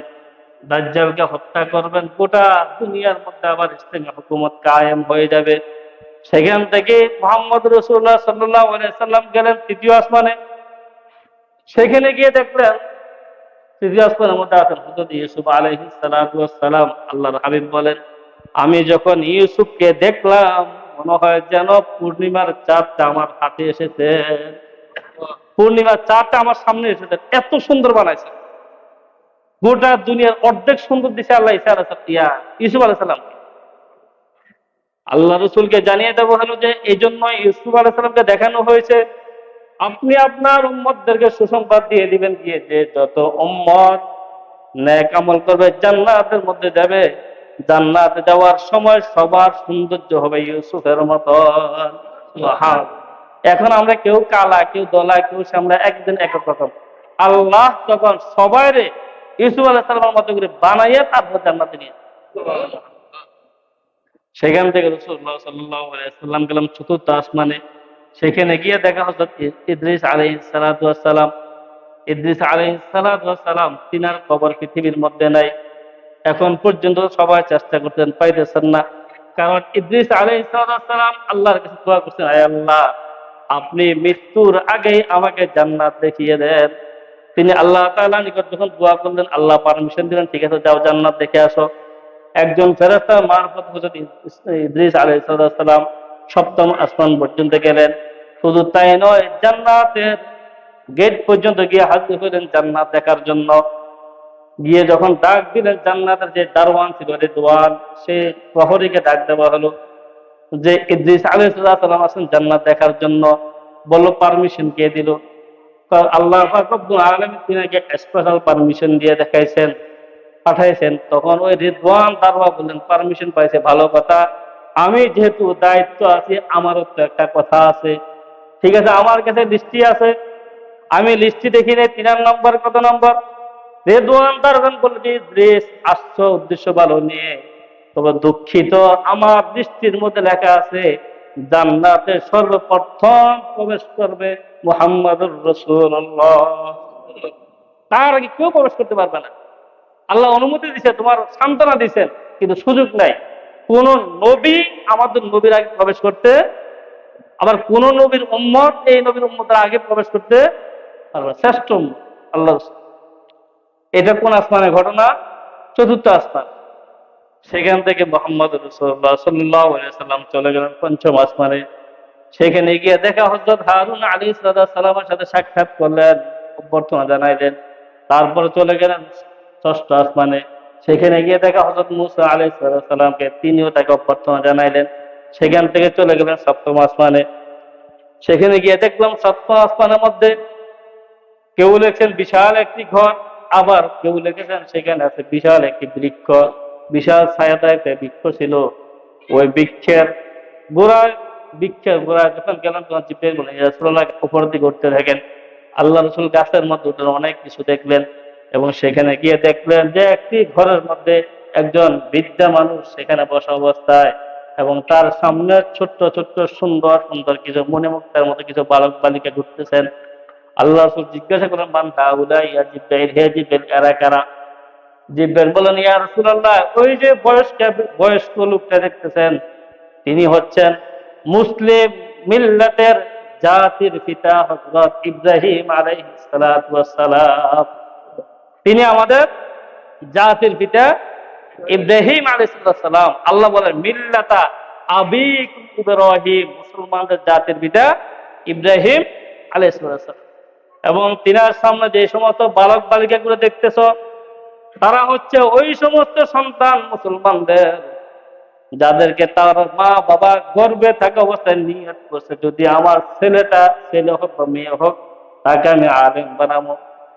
দাজ্জালকে হত্যা করবেন, গোটা দুনিয়ার মধ্যে আবার ইসলামী হুকুমত কায়েম হয়ে যাবে। সেখান থেকে মুহাম্মদ রাসূলুল্লাহ সাল্লাল্লাহু আলাইহি সাল্লাম গেলেন তৃতীয় আসমানে। সেখানে গিয়ে দেখলেন তৃতীয় আসমানের মধ্যে আছেন হযরত ইউসুফ আলাইহিস সালাম। আল্লাহর হাবিব বলেন, আমি যখন ইউসুফকে দেখলাম মনে হয় যেন পূর্ণিমার চাঁদটা আমার হাতে এসেছে, পূর্ণিমার চাঁদটা আমার সামনে এসেছে, এত সুন্দর বানাইছে। গোটা দুনিয়ার অর্ধেক সুন্দর দিছে আল্লাহ ইউসুফ আলাইসাল্লাম। আল্লাহ রসুলকে জানিয়ে দেবো হলো যে এই জন্য ইউসুফ আলাইসাল্লামকে দেখানো হয়েছে আপনি আপনার উম্মতদেরকে সুসংবাদ দিয়ে দিবেন গিয়ে যে যত উম্মত নেক আমল করবে জান্নাতের মধ্যে যাবে, জান্নাতে যাওয়ার সময় সবার সৌন্দর্য হবে ইউসুফের মতন। এখন আমরা কেউ কালা, কেউ দলা, কেউ আমরা একদিন এক রকম। আল্লাহ তখন সবাইরে ইউসুফ আলাইহিস মতো করে বানাইয়া তারপর জান্নাতে নিয়ে, সেখান থেকে রাসূলুল্লাহ সাল্লাল্লাহু আলাইহি ওয়াসাল্লাম গেলাম চতুর্থ আসমানে। সেখানে গিয়ে দেখা হযরত ইদ্রিস আলাইহিস সালাতু ওয়াস সালাম। ইদ্রিস আলাইহিস সালাতু ওয়াস সালাম, তিনার কবর পৃথিবীর মধ্যে নাই। এখন পর্যন্ত সবাই চেষ্টা করতেন, পাইতেছেন না। কারণ ইদ্রিস আলাইহিস সালাতু ওয়াস সালাম আল্লাহর কাছে দোয়া করছেন, আয় আল্লাহ আপনি মৃত্যুর আগেই আমাকে জান্নাত দেখিয়ে দেন। তিনি আল্লাহ তাআলার নিকট যখন দোয়া করলেন, আল্লাহ পারমিশন দিলেন, ঠিক আছে যাও জান্নাত দেখে আসো। একজন ফেরেশতার মারফত হযরত ইদ্রিস আলাইহিস সালাম সপ্তম আসমান পর্যন্ত গেলেন। শুধু তাই নয়, জান্নাতের গেট পর্যন্ত গিয়ে হাজির হলেন জান্নাত দেখার জন্য। গিয়ে যখন ডাক দিলেন, জান্নাতের যে দারওয়ান ছিল, রিদওয়ান, সে প্রহরীকে ডাক দেওয়া হলো যে ইদ্রিস আলাইহিস সালাম আসেন জান্নাত দেখার জন্য, বলল পারমিশন কে দিল? আল্লাহ পাক রব্বুল আলামিন তিনাকে স্পেশাল পারমিশন দিয়ে দেখাইছেন, পাঠাইছেন। তখন ওই রিদওয়ান দারওয়া বললেন পারমিশন পাইছে, ভালো কথা, আমি যেহেতু দায়িত্ব আছি আমারও তো একটা কথা আছে। ঠিক আছে, আমার কাছে লিস্টি আছে, আমি লিস্টি দেখি নাই 3 নম্বর কত নম্বর। রেদওয়ান দারওয়ান বলল যে ইদ্রিস আসছো উদ্দেশ্য ভালো নিয়ে, তবে দুঃখিত আমার দৃষ্টির মধ্যে লেখা আছে জান্নাতে সর্বপ্রথম প্রবেশ করবে মুহাম্মাদুর রাসূলুল্লাহ, তার আগে কেউ প্রবেশ করতে পারবে না। আল্লাহ অনুমতি দিছে, তোমার সান্ত্বনা দিচ্ছেন, কিন্তু সুযোগ নাই। কোন নবী আমাদের নবীর আগে প্রবেশ করতে, আবার কোন নবীর উম্মত এই নবীর উম্মতের আগে প্রবেশ করতে পারবে, শ্রেষ্ঠ উম্মত আল্লাহ। এটা কোন আসমানের ঘটনা? চতুর্থ আসমান। সেখান থেকে মুহাম্মদ রাসূলুল্লাহ সাল্লাল্লাহু আলাইহি ওয়াসাল্লাম চলে গেলেন পঞ্চম আসমানে। সেখানে গিয়ে দেখা হযরত হারুন আলাইহিস সালামের সাথে সাক্ষাৎ করলেন, অভ্যর্থনা জানাইলেন। তারপরে চলে গেলেন ষষ্ঠ আসমানে। সেখানে গিয়ে দেখা হযরত মূসা আলাইহিস সালামকে, তিনিও তাকে অভ্যর্থনা জানাইলেন। সেখান থেকে চলে গেলেন সপ্তম আসমানে। সেখানে গিয়ে দেখলাম সপ্তম আসমানের মধ্যে কেউ লিখছেন বিশাল একটি ঘর, আবার কেউ লিখেছেন সেখানে আছে বিশাল একটি বৃক্ষ, বিশাল ছায়াদায় একটা বৃক্ষ ছিল। ওই বৃক্ষের গোড়ায় যখন গেলাম তখন জিব্রাইল বলে রাসূলুল্লাহ উপর দিকে উঠতে থাকেন। আল্লাহ রাসূল গাছের মধ্যে উঠে অনেক কিছু দেখলেন, এবং সেখানে গিয়ে দেখলেন যে একটি ঘরের মধ্যে একজন বৃদ্ধা মানুষ সেখানে বসা অবস্থায়, এবং তার সামনে ছোট্ট ছোট্ট সুন্দর সুন্দর কিছু মণিমুক্তার মতো কিছু বালক বালিকা ঘুরতেছেন। আল্লাহ রাসূল জিজ্ঞাসা করেন, মান হাউলা ইয়া জিব্রাইল, হে জিব্রাইল এরা কারা? জিব্রাইল বলেন, ইয়া রাসূলুল্লাহ ওই যে বয়স্ক লোকটা দেখতেছেন, তিনি হচ্ছেন মুসলিম মিল্লাতের জাতির পিতা হযরত ইব্রাহিম আলাইহিস সালাতু ওয়াস সালাম। তিনি আমাদের জাতির পিতা ইব্রাহিম আলাইহিস সালাম। আল্লাহ বলেন মিল্লাতা আবিকুম ইব্রাহিম, মুসলমানদের জাতির পিতা ইব্রাহিম আলাইহিস সালাম। এবং তিনার সামনে যে সমস্ত বালক বালিকাগুলো দেখতেছ, তারা হচ্ছে ওই সমস্ত সন্তান মুসলমানদের যাদেরকে তার মা বাবা গর্ভে থাকা অবস্থায় নিয়ত করছে, যদি আমার ছেলেটা ছেলে হোক বা মেয়ে হোক, তাকে আমি আলেম বানাবো,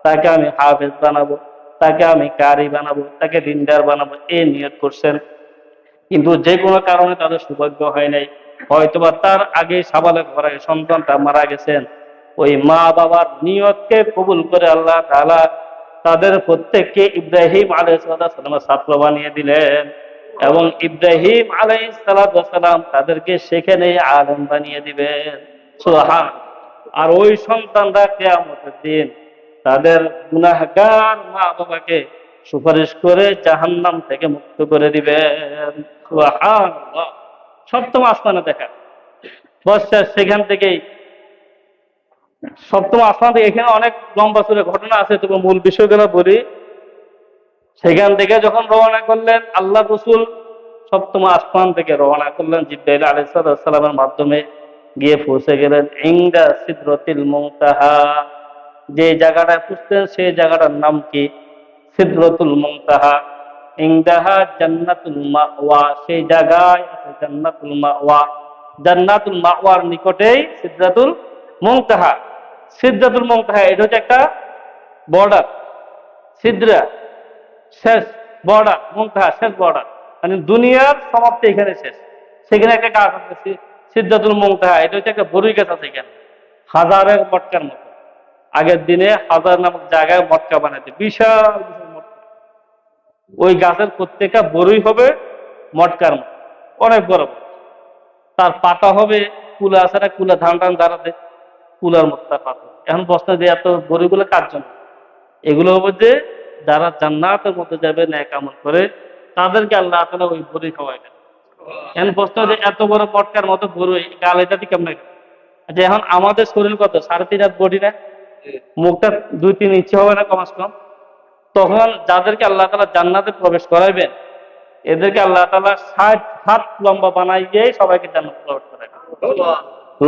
তাকে আমি হাফেজ বানাবো, তাকে আমি কারি বানাবো, তাকে দিনদার বানাবো, এই নিয়ত করছেন। কিন্তু যে কোনো কারণে তাদের সৌভাগ্য হয় নাই, হয়তোবা তার আগে সাবালক হওয়ার আগে সন্তানটা মারা গেছেন। ওই মা বাবার নিয়তকে কবুল করে আল্লাহ তাআলা তাদের প্রত্যেককে ইব্রাহিম আলাইহিস সালামের ছাত্র বানিয়ে দিলেন, এবং ইব্রাহিম আলাইহিস সালাম তাদেরকে সেখানে আলেম বানিয়ে দিবেন। সুবহান। আর ওই সন্তানরা কিয়ামতের দিন তাদের গুনাহগার মা বাবাকে সুপারিশ করে জাহান্নাম থেকে মুক্ত করে দিবেন। সুবহানাল্লাহ। সপ্তম আসমানে দেখা বসছে। সেখান থেকেই সপ্তম আসমান থেকে, এখানে অনেক লম্বা চূড়া ঘটনা আছে, তবে মূল বিষয়গুলো বলি। সেখান থেকে যখন রওনা করলেন আল্লাহ রাসূল সপ্তম আসমান থেকে রওনা করলেন জিবরাইল আলাইহিস সালামের মাধ্যমে, গিয়ে পৌঁছে গেলেন ইনদা সিদরাতিল মুনতাহা। যে জায়গাটায় খুঁজতেন সেই জায়গাটার নাম কি? সিদরাতুল মুনতাহা। ইনদাহা জান্নাতুল মাওয়া, সেই জায়গায় আছে জান্নাতুল মাওয়া। জান্নাতুল মাওয়ার নিকটেই সিদরাতুল মুনতাহা। সিদরাতুল মুনতাহা এটা হচ্ছে একটা বর্ডার। সিদরা শেষ বর্ডার, মুনতাহা শেষ বর্ডার, মানে দুনিয়ার সমাপ্তি এখানে শেষ। সেখানে একটা গাছ আছে সিদরাতুল মুনতাহা, এটা হচ্ছে একটা বরুই গাছ আছে এখানে, হাজারের মটকার মতো। আগের দিনে হাজার নামক জায়গায় মটকা বানাইতে, বিশাল বিশাল মটকা। ওই গাছের প্রত্যেকটা বরুই হবে মটকার মতো, অনেক বড় বড়। তার পাতা হবে কুলা আছে না, কুলা ধান টান দাঁড়াতে কুলার মতো তার পাতা। এখন বস্তা দিয়ে এত বড়িগুলো কার জন্য? এগুলো হবে যে যারা জান্নাতের মধ্যে যাবে ন্যাক আমল করে, তাদেরকে আল্লাহ তাআলা ওই বড়ি খাওয়াইবেন। এখন বস্তা যে এত বড় পটকার মতো বড়ি গালাইটা ঠিক কেমন? আচ্ছা, এখন আমাদের শরীর কত 3.5 হাত বডি না, মুখটা 2-3 ইঞ্চি হবে না কমাস কম। তখন যাদেরকে আল্লাহ তাআলা জান্নাতে প্রবেশ করাইবেন, এদেরকে আল্লাহ তাআলা 60 হাত লম্বা বানাই দিয়ে সবাইকে জান্নাতে প্রবেশ করাইবেন।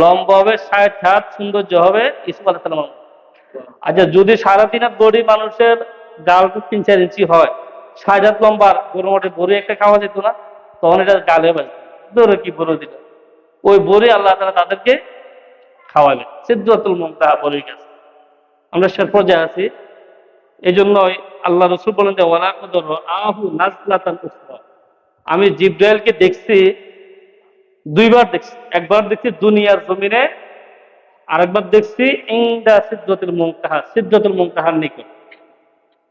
লম্বা হবে 60 হাত, সৌন্দর্য হবে ইউসুফ আলাইহিস সালাম। আচ্ছা, যদি 3.5 হাত বডি মানুষের গাল 3-4 ইঞ্চি হয়, 60 হাত লম্বার গরু মোটে বড়ি একটা খাওয়া যেত না? তখন এটা গালে বাজত, ধরে কি বড় দিল, ওই বড়ি আল্লাহ তাআলা তাদেরকে খাওয়ালেন। সিদরাতুল মুনতাহা বড়ি গাছ। আমরা শেষ পর্যায়ে আছি, এই জন্যই আল্লাহ রাসূল বলেন যে ওয়ালা কদর আহু নাজলাতান উখরা। আমি জিবরাইলকে দেখছি, 2 বার দেখছি। একবার দেখছি দুনিয়ার জমিনে, আরেকবার দেখছি ইনদা সিদরাতুল মুনতাহা, সিদরাতুল মুনতাহার নিকট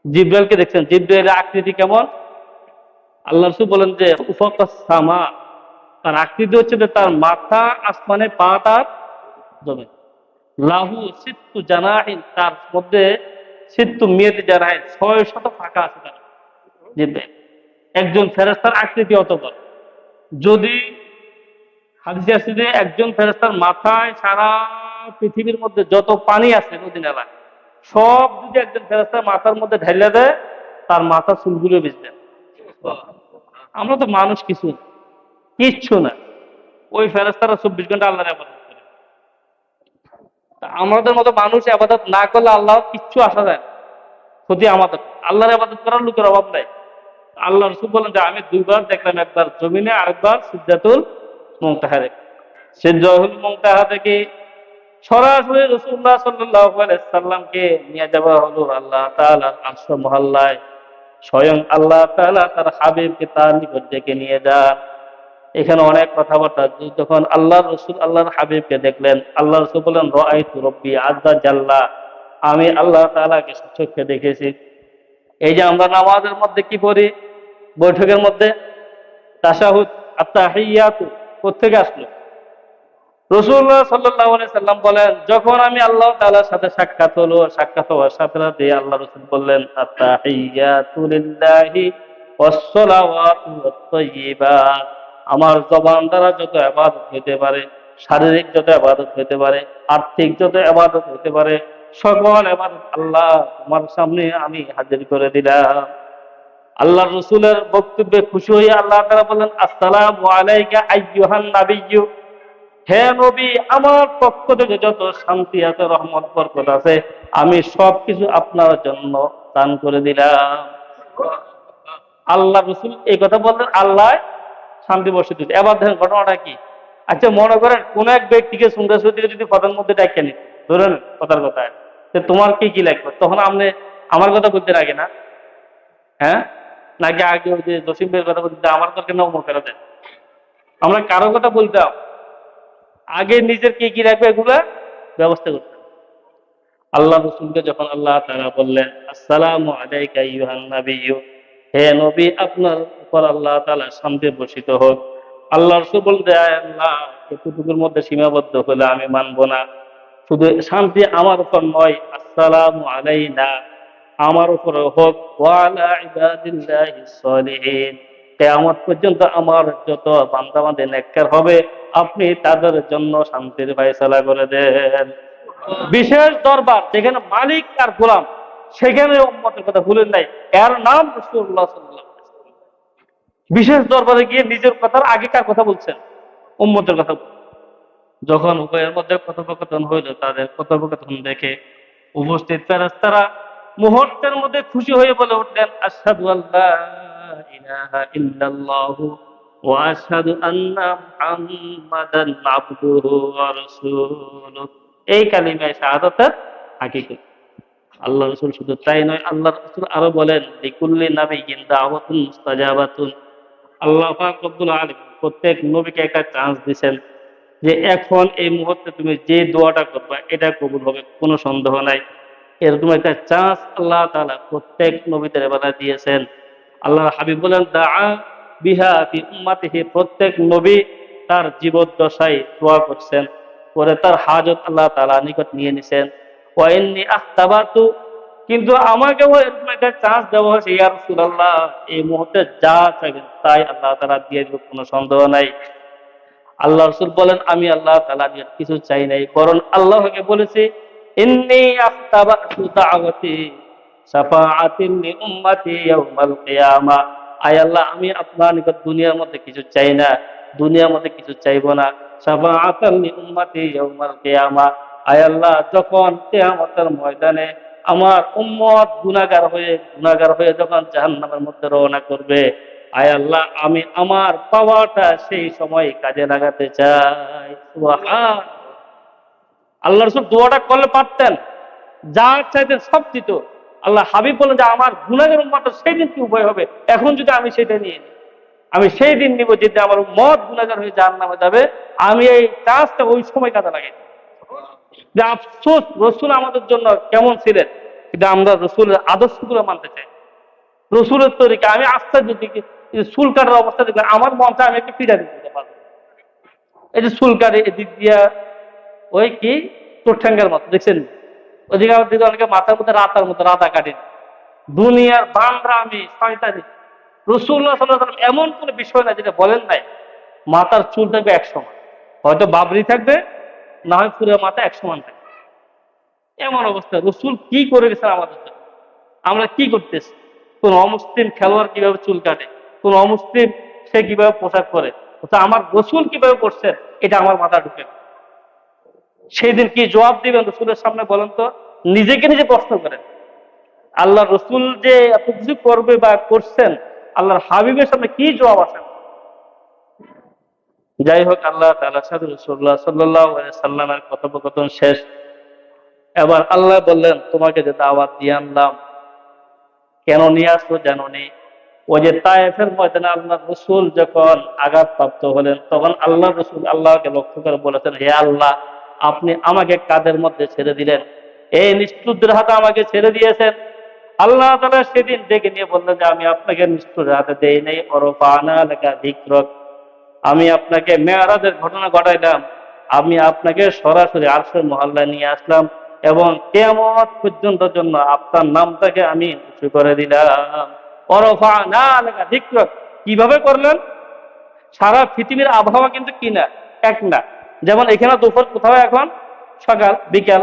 জিবরাইলকে দেখছেন। জিবরাইলের আকৃতি কেমন? আল্লাহ রাসূল বলেন যে উফাকাস সামা, তার আকৃতি হচ্ছে যে তার মাথা আসমানে, পা তার জমিন। লাহু সিত্তু জানাহিন, তার মধ্যে সিত্তু মিয়াতি জানাহিন, 600 ফাঁকা আছে তার জিবরাইল। একজন ফেরেশতার আকৃতি অত বড়। যদি হাদিসে আছে যে একজন ফেরেশতার মাথায় সারা পৃথিবীর মধ্যে যত পানি আছে নদী নালা সব যদি একজন ফেরেশতার মাথার মধ্যে ঢেলে দেয়, তার মাথা চুলগুলো ভিজবে। আমরা তো মানুষ কিছু না, কিচ্ছু না। ওই ফেরেশতারা 24 ঘন্টা আল্লাহর ইবাদত করে। আমাদের মতো মানুষ ইবাদত না করলে আল্লাহ কিচ্ছু আসা যায় না, ক্ষতি আমাদের। আল্লাহর ইবাদত করার লোকের অভাব নাই। আল্লাহ রাসূল বলেন যে আমি 2 বার দেখলাম, একবার জমিনে, আরেকবার সিদরাতুল মুনতাহারে। সিদরাতুল মুনতাহা থেকে সরাসরি রাসূলুল্লাহ সাল্লাল্লাহু আলাইহি সাল্লামকে নিয়ে যাওয়া হলো আল্লাহ তাআলার আরশ মহল্লায়। স্বয়ং আল্লাহ তাআলা তার হাবিবকে তার নিকট ডেকে নিয়ে যান। এখানে অনেক কথাবার্তা। যখন আল্লাহর রাসূল আল্লাহর হাবিবকে দেখলেন, আল্লাহ রাসূল বলেন রাআইতু রাব্বি আযজা জাল্লা, আমি আল্লাহ তাআলাকে চোখে দেখেছি। এই যে আমরা নামাজের মধ্যে কি পড়ি, বৈঠকের মধ্যে তাশাহুদ, আত-তাহিয়াতু, কোত্থেকে আসলো? রাসূলুল্লাহ সাল্লাল্লাহু আলাইহি সাল্লাম বলেন, যখন আমি আল্লাহ তাআলার সাথে সাক্ষাৎ হলো, সাক্ষাৎ হওয়ার সাথে সাথে আল্লাহ রাসূল বললেন আত-তাহিয়াতু লিল্লাহি ওয়াস-সালাওয়াতু ওয়াত-তাইয়্যিবাত। আমার জবান দ্বারা যত ইবাদত হতে পারে, শারীরিক যত ইবাদত হতে পারে, আর্থিক যত ইবাদত হতে পারে, সকল ইবাদত আল্লাহ তোমার সামনে আমি হাজির করে দিলাম। আল্লাহ রাসূলের বক্তব্যে খুশি হয়ে আল্লাহ তাআলা বলেন আসসালামু আলাইকা আইয়ুহান নাবিয়্যু, হে নবী, আমার পক্ষ থেকে যত শান্তি আছে, রহমত, বরকত আছে, আমি সবকিছু আপনার জন্য দান করে দিলাম। আল্লাহ রাসূল এই কথা বললেন, আল্লাহ শান্তি বর্ষিত দিতে। এবার দেখেন ঘটনাটা কি। আচ্ছা, মনে করেন কোন এক ব্যক্তিকে সুন্দর থেকে যদি কথার মধ্যে ডাকিয়ে নিত, ধরেন কথার কথা, তোমার কি কি লাগবে, তখন আপনি আমার কথা বলতে লাগে না? হ্যাঁ, নাকি আগে ওই যে জসিম ভাইয়ের কথা বলতে আমার দরকার না, ওমর ফেরা দেন? আমরা কারো কথা বলতাম, আগে নিজের কি কি রাখবে এগুলা ব্যবস্থা করতেন। আল্লাহ রাসূলকে যখন আল্লাহ তাআলা বললেন আসসালামু আলাইকা আইয়ুহান নাবিয়্যু, হে নবী, আপনার উপর আল্লাহ তাআলা শান্তি বর্ষিত হোক। আল্লাহ রাসূল বলতে, আল্লাহ, এতটুকুর মধ্যে সীমাবদ্ধ হলে আমি মানব না। শুধু শান্তি আমার উপর নয়, আসসালামু আলাইনা, আমার উপর হোক, ওয়া আলা ইবাদিল্লাহিস সালিহিন, কিয়ামত পর্যন্ত আমার যত বান্দা-বান্দী নেককার হবে, আপনি তাদের জন্য শান্তির ফয়সালা করে দেন। বিশেষ দরবার যেখানে মালিক আর গোলাম, সেখানে উম্মতের কথা ভুলেন নাই। এর নাম রাসূলুল্লাহ সাল্লাল্লাহু আলাইহি ওয়াসাল্লাম। বিশেষ দরবারে গিয়ে নিজের কথার আগে কার কথা বলছেন? উম্মতের কথা বলছেন। যখন উভয়ের মধ্যে কথোপকথন হইল, তাদের কথোপকথন দেখে উপস্থিত ফেরেশতারা মুহূর্তের মধ্যে খুশি হয়ে বলে উঠলেন, আশহাদু আল্লা ইলাহা ইল্লাল্লাহু ওয়া আশহাদু আন্না মুহাম্মাদান আবদুহু ওয়া রাসূলুহু। এই কালিমায়ে শাহাদাতের হাকিকত। আল্লাহ রাসূল শুধু তাই নয়, আল্লাহ রাসূল আরো বলেন, লিকুল্লি নাবিয়্যিন দাওয়াতুন মুস্তাজাবাতুন। আল্লাহ পাক রব্বুল আলামিন প্রত্যেক নবীকে একটা চান্স দিয়েছেন যে এখন এই মুহূর্তে তুমি যে দোয়াটা করবা এটা কবুল হবে, কোনো সন্দেহ নাই। এরকম একটা চান্স আল্লাহ তাআলা প্রত্যেক নবীদের বেলা দিয়েছেন। আল্লাহ হাবিব বলেন, দাআ বিহা ফি উম্মাতিহি। প্রত্যেক নবী তার জীবদ্দশায় দোয়া করছেন, করে তার হাজত আল্লাহ তাআলা নিকট নিয়ে নিছেন। ওয়া ইন্নী আখতাবাতু, কিন্তু আমাকেও এরকম একটা চান্স দেওয়া হয়েছে, ইয়া রাসূলুল্লাহ এই মুহূর্তে যা চাইবেন তাই আল্লাহ তাআলা দিয়ে দিবে, কোনো সন্দেহ নাই। আল্লাহ রাসূল বলেন, আমি আল্লাহ তাআলা নিয়ে কিছু চাই নাই, বরং আল্লাহকে বলেছি, ইন্নী আখতাবাতু দাওয়াতি শাফাআতিন লি উম্মতি ইয়াউমাল কিয়ামা। আয় আল্লাহ, আমি আপনার নিকট দুনিয়ার মধ্যে কিছু চাই না, দুনিয়ার মধ্যে কিছু চাইবো না। শাফাআতান লি উম্মতি ইয়াউমাল কিয়ামা। আয় আল্লাহ, যখন কিয়ামতের ময়দানে আমার উম্মত গুনাহগার হয়ে যখন জাহান্নামের মধ্যে রওনা করবে, আয় আল্লাহ, আমি আমার পাওয়াটা সেই সময় কাজে লাগাতে চাই। সুবহান। আল্লাহ রাসূল দোয়াটা করলে পারতেন, যা চাইতেন সব দিত। আল্লাহ হাবিব বলেন যে আমার গুনাহের উম্মত সেই দিন কি উপায় হবে, এখন যদি আমি সেটা নিয়ে নিই, আমি সেই দিন নিব যেদিন আমার উম্মত গুনাহগার হয়ে জাহান্নামে যাবে, আমি এই চান্সটা ওই সময় কাজে লাগাই। যে আফসোস, রসুল আমাদের জন্য কেমন ছিলেন, কিন্তু আমরা রসুলের আদর্শগুলো মানতে চাই, রসুলের তরিকা। আমি আশ্চর্য দিকে চুল কাটার অবস্থা দেখলে আমার মন চায় আমি একটু পিঠা দিতে পারবো। এই যে চুল কাটে এদিক দিয়া ওই কি তোরঠ্যাঙ্গার মতো দেখছেন, ওদিকে আমার দিকে অনেকে মাথার মধ্যে রাতার মতো রাতা কাটেন, দুনিয়ার বান্দরা আমি শয়তানি। রাসূলুল্লাহ সাল্লাল্লাহু আলাইহি ওয়াসাল্লাম এমন কোনো বিষয় না যেটা বলেন নাই মাথার চুল থাকবে এক সমান, হয়তো বাবরি থাকবে, না হয় পুরো মাথা এক সমান থাকবে, এমন অবস্থা। রসুল কি করে গেছেন আমাদের জন্য, আমরা কি করতেছি? কোন অমুসলিম খেলোয়াড় কিভাবে চুল কাটে, কোন অমুসলিম সে কিভাবে পোশাক পরে, আমার রসুল কিভাবে করছেন এটা আমার মাথা ঢুকে না। সেই দিন কি জবাব দিবেন রসুলের সামনে বলেন তো? নিজেকে নিজে প্রশ্ন করেন। আল্লাহ রসুল যে এত কিছু করবে বা করছেন, আল্লাহর হাবিবের সামনে কি জবাব আসে? যাই হোক, আল্লাহ তাআলার সাথে রাসূলুল্লাহ সাল্লাল্লাহু আলাইহি সাল্লামের কথোপকথন শেষ। এবার আল্লাহ বললেন, তোমাকে যে দাওয়াত দিয়ে আনলাম, কেন নিয়ে আসলো জানো নি? ওই যে তায়েফের ময়দানে আল্লাহ রসুল যখন আঘাতপ্রাপ্ত হলেন, তখন আল্লাহ রসুল আল্লাহকে লক্ষ্য করে বলেছেন, হে আল্লাহ, আপনি আমাকে কাদের মধ্যে ছেড়ে দিলেন? এই নিষ্ঠুরদের হাতে আমাকে ছেড়ে দিয়েছেন। আল্লাহ তাআলা সেদিন ডেকে নিয়ে বললেন যে আমি আপনাকে নিষ্ঠুরের হাতে দেই নাই, ওরফানা লাকা যিকরাক। আমি আপনাকে মেরাজের ঘটনা ঘটাইলাম, আমি আপনাকে সরাসরি আরশের মহল্লায় নিয়ে আসলাম এবং কিয়ামত পর্যন্ত জন্য আপনার নামটাকে আমি উঁচু করে দিলাম। ওরফানা লাকা যিকরাক। কিভাবে করলেন? সারা পৃথিবীর আবহাওয়া কিন্তু কি না, এক না। যেমন এখানে দুপুর, কোথাও এখন সকাল বিকাল,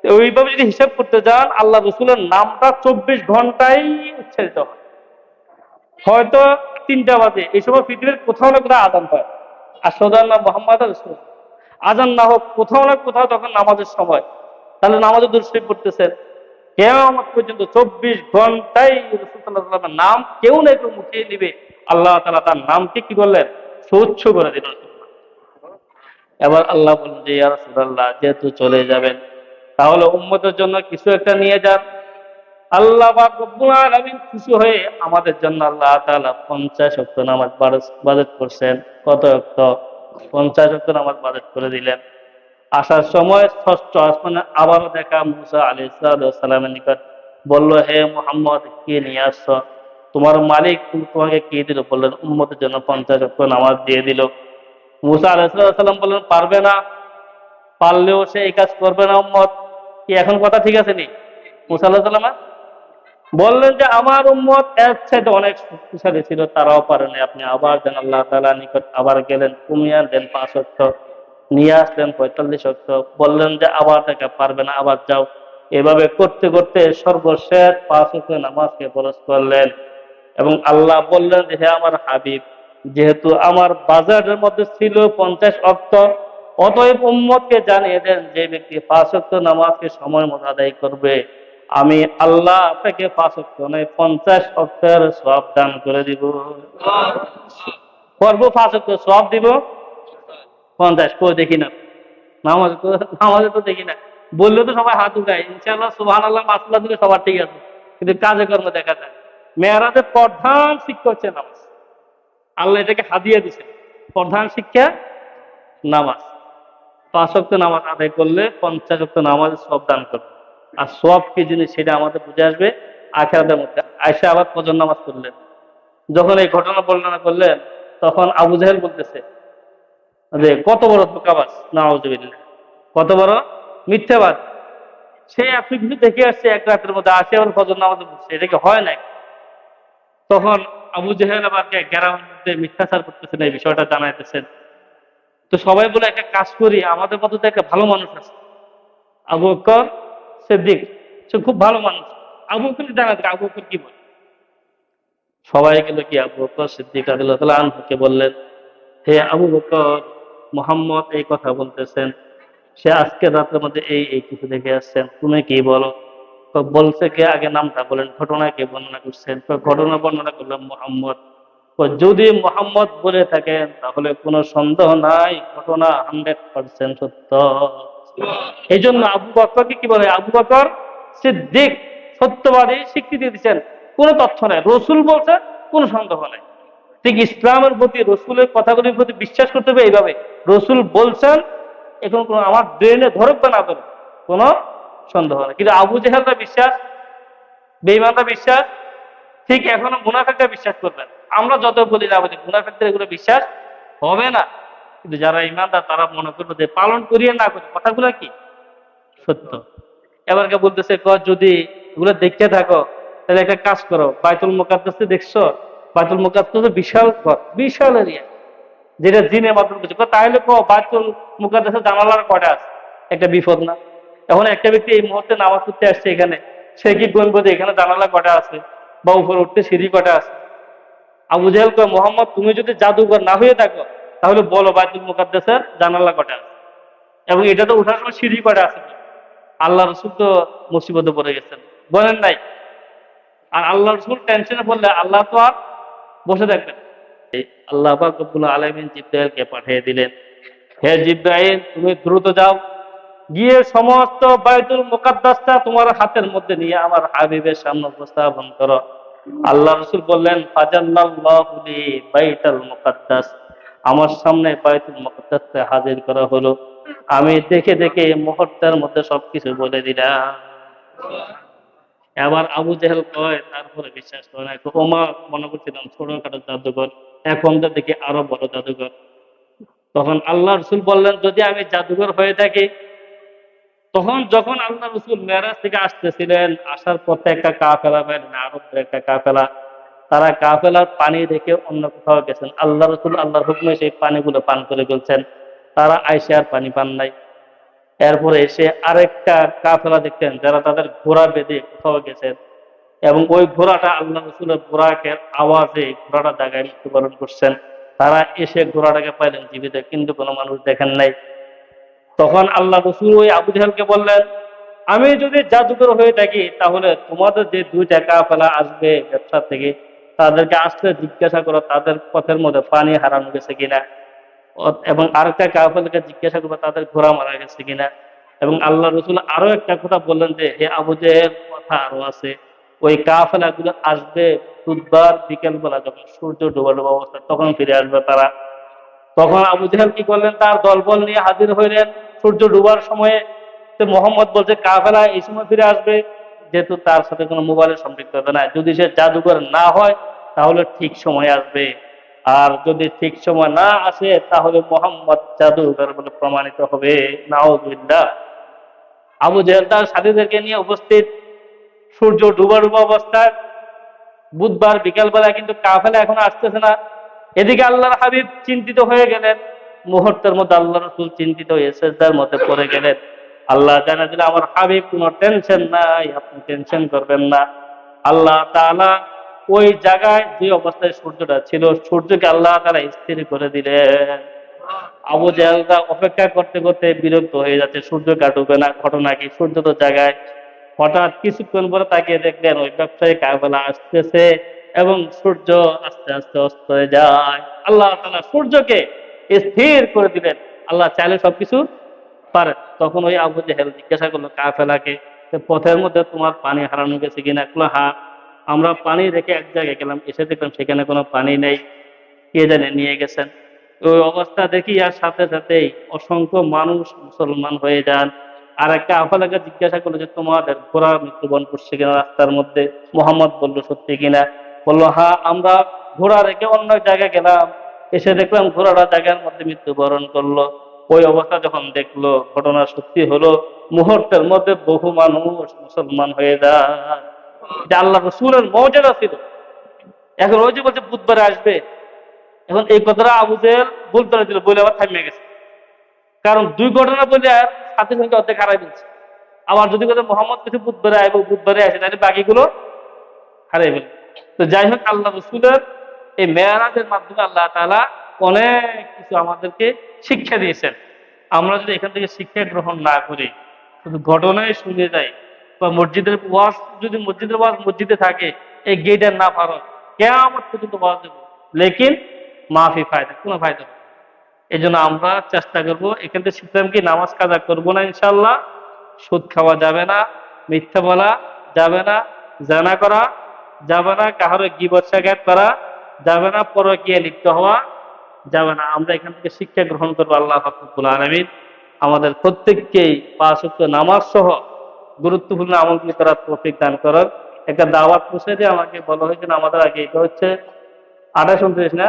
ওইভাবে যদি হিসাব করতে যান, আল্লাহ রসুলের নামটা 24 ঘন্টায় উচ্চারিত হয়। হয়তো 3টা বাজে, এই সময় পৃথিবীর কোথাও না কোথাও আজান হয়, আশহাদু আন্না মুহাম্মাদার রাসূলুল্লাহ। আজান না হোক, কোথাও না কোথাও তখন নামাজের সময়, তাহলে নামাজে দুরূদ শরীফ পড়তেছেন। কিয়ামত পর্যন্ত 24 ঘন্টায় রাসূল সাল্লাল্লাহু আলাইহি ওয়াসাল্লামের নাম কেউ না কেউ মুখিয়ে নিবে। আল্লাহ তাআলা তার নামকে কি করলেন? সুউচ্চ করে দিলেন। এবার আল্লাহ বলেন যে, ইয়া রাসূলুল্লাহ, যেহেতু চলে যাবেন, তাহলে উম্মতের জন্য কিছু একটা নিয়ে যান। আল্লাহ পাক রব্বুল আলামিন খুশি হয়ে আমাদের জন্য আল্লাহ তাআলা 50 ওয়াক্ত নামাজ বাজেট করছেন। কত ওয়াক্ত? 50 ওয়াক্ত নামাজ বাজেট করে দিলেন। আসার সময় ষষ্ঠ আসমানে আবারও দেখা মুসা আলাইহিস সালামের নিকট, বলল, হে মুহাম্মদ, কি নিয়ে আসছো? তোমার মালিক তোমাকে কি দিল? বললেন, উম্মতের জন্য 50 ওয়াক্ত নামাজ দিয়ে দিল। মুসা আলাইহিস সালাম বললেন, পারবে না, পারলেও সে এই কাজ করবে না উম্মত। কি এখন কথা ঠিক আছে নি? মুসা আলাইহিস সালাম বললেন যে আমার উম্মত এর চাইতে অনেক শক্তিশালী ছিল, তারাও পারেনি, আপনি আবার দেন। আল্লাহ তাআলা নিকট আবার গেলেন, কমিয়ে দেন 5 ওয়াক্ত, নিয়ে আসলেন 45 ওয়াক্ত। বললেন যে আবার দেখা পারবে না, আবার যাও। এভাবে করতে করতে সর্বশেষ 5 ওয়াক্ত নামাজকে ফরজ করলেন। এবং আল্লাহ বললেন যে হে আমার হাবিব, যেহেতু আমার বাজারের মধ্যে ছিল 50 ওয়াক্ত, অতএব উম্মতকে জানিয়ে দেন যে ব্যক্তি 5 ওয়াক্ত নামাজকে সময় মতো আদায় করবে, আমি আল্লাহ আপনাকে 5 ওয়াক্ত নয় 50 ওয়াক্তের সওয়াব দান করে দিব। করব 5 ওয়াক্ত সওয়াব দিব 50, কই দেখি না। নামাজে তো দেখি না। বললে তো সবাই হাত উঠায়, ইনশাআল্লাহ সুবহানাল্লাহ মাসলা দিলে সবার ঠিক আছে, কিন্তু কাজে কর্মে দেখা যায়। মেয়েরাদের প্রধান শিক্ষা হচ্ছে নামাজ। আল্লাহ এটাকে হাদিয়া দিয়েছেন, প্রধান শিক্ষা নামাজ। 5 ওয়াক্ত নামাজ আদায় করলে 50 ওয়াক্ত নামাজের সওয়াব দান করবে। আর সওয়াব কি জিনিস সেটা আমাদের বুঝে আসবে আখিরাতের মধ্যে। আয়েশা আবার ফজর নামাজ পড়লেন, যখন এই ঘটনা বর্ণনা করলেন তখন আবু জাহেল বলতেছে যে কত বড় ধোঁকাবাজ, নাউজুবিল্লাহ, কত বড় মিথ্যাবাদ। সে আপনি কিছু দেখে আসছে এক রাতের মধ্যে আসে আবার ফজর নামাজে পড়ছে, এটা কি হয় নাকি? তখন আবু জাহেল আবার গ্রামের মধ্যে মিথ্যাচার করতেছেন, এই বিষয়টা জানাইতেছেন। তো সবাই বলে একটা কাজ করি, আমাদের মধ্যে তো একটা ভালো মানুষ আছে, আবু বকর সিদ্দিক, সে খুব ভালো মানুষ, আবু বকর জানাতে আবু বকর কি বলে। সবাই গেল কি আবু বকর সিদ্দিক রাদিয়াল্লাহু তাআলা আনহুকে বললেন, হে আবু বকর, মুহাম্মদ এই কথা বলতেছেন, সে আজকে রাতের মধ্যে এই এই কিছু দেখে আসছেন, তুমি কি বলো? তো বলছে কে, আগে নামটা বলেন, ঘটনা কে বর্ণনা করছেন? তো ঘটনা বর্ণনা করলাম মুহাম্মদ। তো যদি মুহাম্মদ বলে থাকেন তাহলে কোনো সন্দেহ নাই, ঘটনা 100% সত্য। এই জন্য আবু বকরকে কি বলে, আবু বকর সিদ্দিক, সত্যবাদী স্বীকৃতি দিচ্ছেন, কোনো তথ্য নাই, রসুল বলছে কোনো সন্দেহ নাই। ঠিক ইসলামের প্রতি, রসুলের কথাগুলির প্রতি বিশ্বাস করতে হবে এইভাবে, রসুল বলছেন, এখন কোনো আমার ব্রেনে ধরুক বা না ধরুক কোনো সন্দেহ নেই। কিন্তু আবু জেহেলরা বিশ্বাস, বেঈমানরা বিশ্বাস, ঠিক এখনো মুনাফিকরা বিশ্বাস করবেন। আমরা যত বলি না বলি, মুনাফিকদের এগুলো বিশ্বাস হবে না। কিন্তু যারা ইমানদার তারা মনে করবে যে পালন করিয়ে না করি কথাগুলো কি সত্য। এবার কে বলতেছে, যদি এগুলো দেখতে থাকো তাহলে একটা কাজ করো, বাইতুল মুকাদ্দাসে দেখছো, বাইতুল মুকাদ্দাস বিশাল ঘর, বিশাল এরিয়া, যেটা জিনের মাধ্যমে কিছু তাহলে বাইতুল মুকাদ্দাসের জানালার কয়টা আছে? একটা বিপদ না? এখন একটা ব্যক্তি এই মুহূর্তে নামাজ পড়তে আসছে এখানে, সে কি বলবো যে এখানে জানালা কয়টা আছে বা উপরে উঠতে সিঁড়ি কয়টা আছে? আবু জাহেল কয়, মোহাম্মদ তুমি যদি জাদুঘর না হয়ে থাকো তাহলে বলো বাইতুল মুকাদ্দাসের জানালা কয়টা আছে, এবং এটা তো উঠার সময় সিঁড়ি কয়টা আছে? আল্লাহ রসুল তো মুসিবতে পড়ে গেছেন, বলেন নাই? আর আল্লাহ রসুল টেনশনে পড়লে আল্লাহ তো আর বসে থাকবেন। আল্লাহ পাক রব্বুল আলামিন জিবরাইলকে পাঠিয়ে দিলেন, হে জিবরাইল, তুমি দ্রুত যাও, গিয়ে সমস্ত বাইতুল মুকাদ্দাসটা তোমার হাতের মধ্যে নিয়ে আমার হাবিবের সামনে উপস্থাপন করো। আল্লাহ রসুল বললেন, ফাজাল্লাল্লাহু লি বাইতুল মুকাদ্দাস, আমার সামনে বাইতুল মুকাদ্দাসকে হাজির করা হলো। আমি দেখে দেখে মুহূর্তের মধ্যে সবকিছু বলে দিলাম। এবার আবু জেহেল কয়, তারপরে বিশ্বাস করে না। ওমা মনে করছিলাম ছোটখাটো জাদুঘর, এখন তো দেখি আরো বড় জাদুঘর। তখন আল্লাহ রসুল বললেন, যদি আমি জাদুঘর হয়ে থাকি, তখন যখন আল্লাহ রসুল মেরাজ থেকে আসতেছিলেন, আসার পথে একটা কাফেলা পাইলেন, আরবের একটা কাফেলা। তারা কাফেলার পানি দেখে অন্য কোথাও গেছেন, আল্লাহ রসুল আল্লাহর হুকমে সেই পানিগুলো পান করে ফেলছেন, তারা আইসে আর পানি পান নাই। এরপরে এসে আরেকটা কাফেলা দেখতেন, যারা তাদের ঘোড়া বেঁধে কোথাও গেছেন, এবং ওই ঘোড়াটা আল্লাহ রসুলের ঘোড়াকে আওয়াজে ঘোড়াটা জায়গায় মৃত্যুবরণ করছেন। তারা এসে ঘোড়াটাকে পাইলেন জীবিত, কিন্তু কোনো মানুষ দেখেন নাই। তখন আল্লাহ রসুল ওই আবু জাহেলকে বললেন, আমি যদি জাদুকর হয়ে থাকি তাহলে তোমাদের যে দুইটা কাফেলা আসবে ব্যবসা থেকে, তাদেরকে আসলে জিজ্ঞাসা করো তাদের পথের মধ্যে পানি হারানো গেছে কিনা, এবং আরেকটা কাফেলাকে জিজ্ঞাসা করবো তাদের ঘোড়া মারা গেছে কিনা। এবং আল্লাহ রসুল আরো একটা কথা বললেন যে, হে আবু জেহেল, কথা আরো আছে, ওই কাফেলা গুলো আসবে বুধবার বিকেল বেলা, যখন সূর্য ডোবা ডোবা অবস্থা, তখন ফিরে আসবে তারা। তখন আবু জেহেল কি করলেন, তার দলবল নিয়ে হাজির হইলেন সূর্য ডুবার সময়ে। মোহাম্মদ বলছে কাফেলা এই সময় ফিরে আসবে, যেহেতু তার সাথে কোনো মোবাইলের সম্পৃক্ততা নাই, যদি সে জাদুঘর না হয় তাহলে ঠিক সময় আসবে, আর যদি ঠিক সময় না আসে তাহলে মোহাম্মদ জাদুঘর বলে প্রমাণিত হবে। নাউজুবিল্লাহ। আবু জেহেল তার সাথীদেরকে নিয়ে উপস্থিত, সূর্য ডুবা ডুবা অবস্থায়, বুধবার বিকেল বেলা, কিন্তু কাফেলা এখন আসতেছে না। এদিকে আল্লাহর হাবিব চিন্তিত হয়ে গেলেন, মুহূর্তের মধ্যে আল্লাহ রসুল চিন্তিত হয়ে সেজদার মধ্যে পড়ে গেলেন। আল্লাহ জানা দিলে, আমার হাবিব কোনো টেনশন নাই, আপনি টেনশন করবেন না। আল্লাহ তাআলা ওই জায়গায় যে অবস্থায় সূর্যটা ছিল, সূর্যকে আল্লাহ তাআলা স্থির করে দিলেন। আবু জাহেলরা অপেক্ষা করতে করতে বিরক্ত হয়ে যাচ্ছে, সূর্য কাটবে না, ঘটনা কি? সূর্য তো জায়গায়। হঠাৎ কিছুক্ষণ পরে তাকিয়ে দেখলেন ওই ব্যবসায়ী কাফেলা আসতেছে এবং সূর্য আস্তে আস্তে অস্ত হয়ে যায়। আল্লাহ তাআলা সূর্যকে স্থির করে দিলেন। আল্লাহ চাইলে সবকিছু পারে। তখন ওই আবু জেহেল জিজ্ঞাসা করলো কাফেলাকে, যে পথের মধ্যে তোমার পানি হারানো গেছে কিনা? বললো হ্যাঁ, আমরা পানি রেখে এক জায়গায় গেলাম, এসে দেখলাম সেখানে কোনো পানি নেই, কে জানে নিয়ে গেছেন। ওই অবস্থা দেখি আর সাথে সাথেই অসংখ্য মানুষ মুসলমান হয়ে যান। আর একটা আফালাকে জিজ্ঞাসা করলো যে তোমাদের ঘোড়া মৃত্যুবরণ করছে কিনা রাস্তার মধ্যে? মোহাম্মদ বললো সত্যি কিনা? বললো হ্যাঁ, আমরা ঘোড়া রেখে অন্য জায়গায় গেলাম, এসে দেখলাম ঘোড়াটা জায়গার মধ্যে মৃত্যুবরণ করলো। ওই অবস্থা যখন দেখলো ঘটনা সত্যি হলো, মুহূর্তের মধ্যে বহু মানুষ মুসলমান হয়ে যায়। যে আল্লাহ রসুলের মর্যাদা ছিল। এখন ওই যে বলছে বুধবারে আসবে, এখন এই কথাটা আবু জেহেল বলতে দিল, বলে আবার থামিয়ে গেছে। কারণ দুই ঘটনা বলে আর সাথে সঙ্গে অর্ধেক হারাই দিচ্ছে। আবার যদি কথা মোহাম্মদ কিছু বুধবারে আসবে, বুধবারে আসে, তাহলে বাকিগুলো হারাই ফেলবে। তো যাই হোক, আল্লাহ রসুলের এই মেয়ারাজের মাধ্যমে আল্লাহ তাআলা অনেক কিছু আমাদেরকে শিক্ষা দিয়েছেন। আমরা যদি এখান থেকে শিক্ষা গ্রহণ না করি, শুধু ঘটনায় শুনে যাই, বা মসজিদের ওয়াজ যদি মসজিদের ওয়াজ মসজিদে থাকে, এই গেটের না পারো কেয়ামত পর্যন্ত ওয়াজ দেবো, লেকিন মাফি ফায়দা, কোনো ফায়দা নেই। এই জন্য আমরা চেষ্টা করবো এখান থেকে শিখলাম কি, নামাজ কাজা করবো না ইনশাল্লাহ, সুদ খাওয়া যাবে না, মিথ্যা বলা যাবে না, জানা করা যাবে না, কাহারও গীবত শিকায়ত করা যাবে না, পরকীয়া লিপ্ত হওয়া যাবে না। আমরা এখান থেকে শিক্ষা গ্রহণ করবো। আল্লাহ রাব্বুল আলামিন আমাদের প্রত্যেককেই 5 ওয়াক্ত নামাজ সহ গুরুত্বপূর্ণ আমলগুলি করার তৌফিক দান করার। একটা দাওয়াত পৌঁছে দিয়ে আমাকে বলা হয়েছিল আমাদের আগে, এটা হচ্ছে 28-29 না,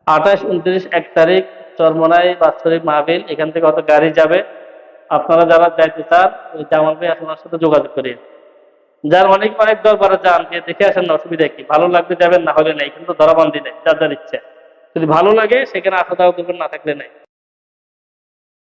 28-29 1 তারিখ চরমনাই বাৎসরিক মাহফিল। এখান থেকে অত গাড়ি যাবে। আপনারা যারা যাইতে চান ওই জামাল ভাই আপনার সাথে যোগাযোগ করিয়ে, যার অনেক অনেক দরবারে যান, গিয়ে দেখে আসেন না, অসুবিধা কি? ভালো লাগবে যাবেন, না হলে নেই, কিন্তু ধরাবান্দি নেই, যার যার ইচ্ছে। যদি ভালো লাগে সেখানে আসা যাওয়া করবেন, না থাকলে নেই।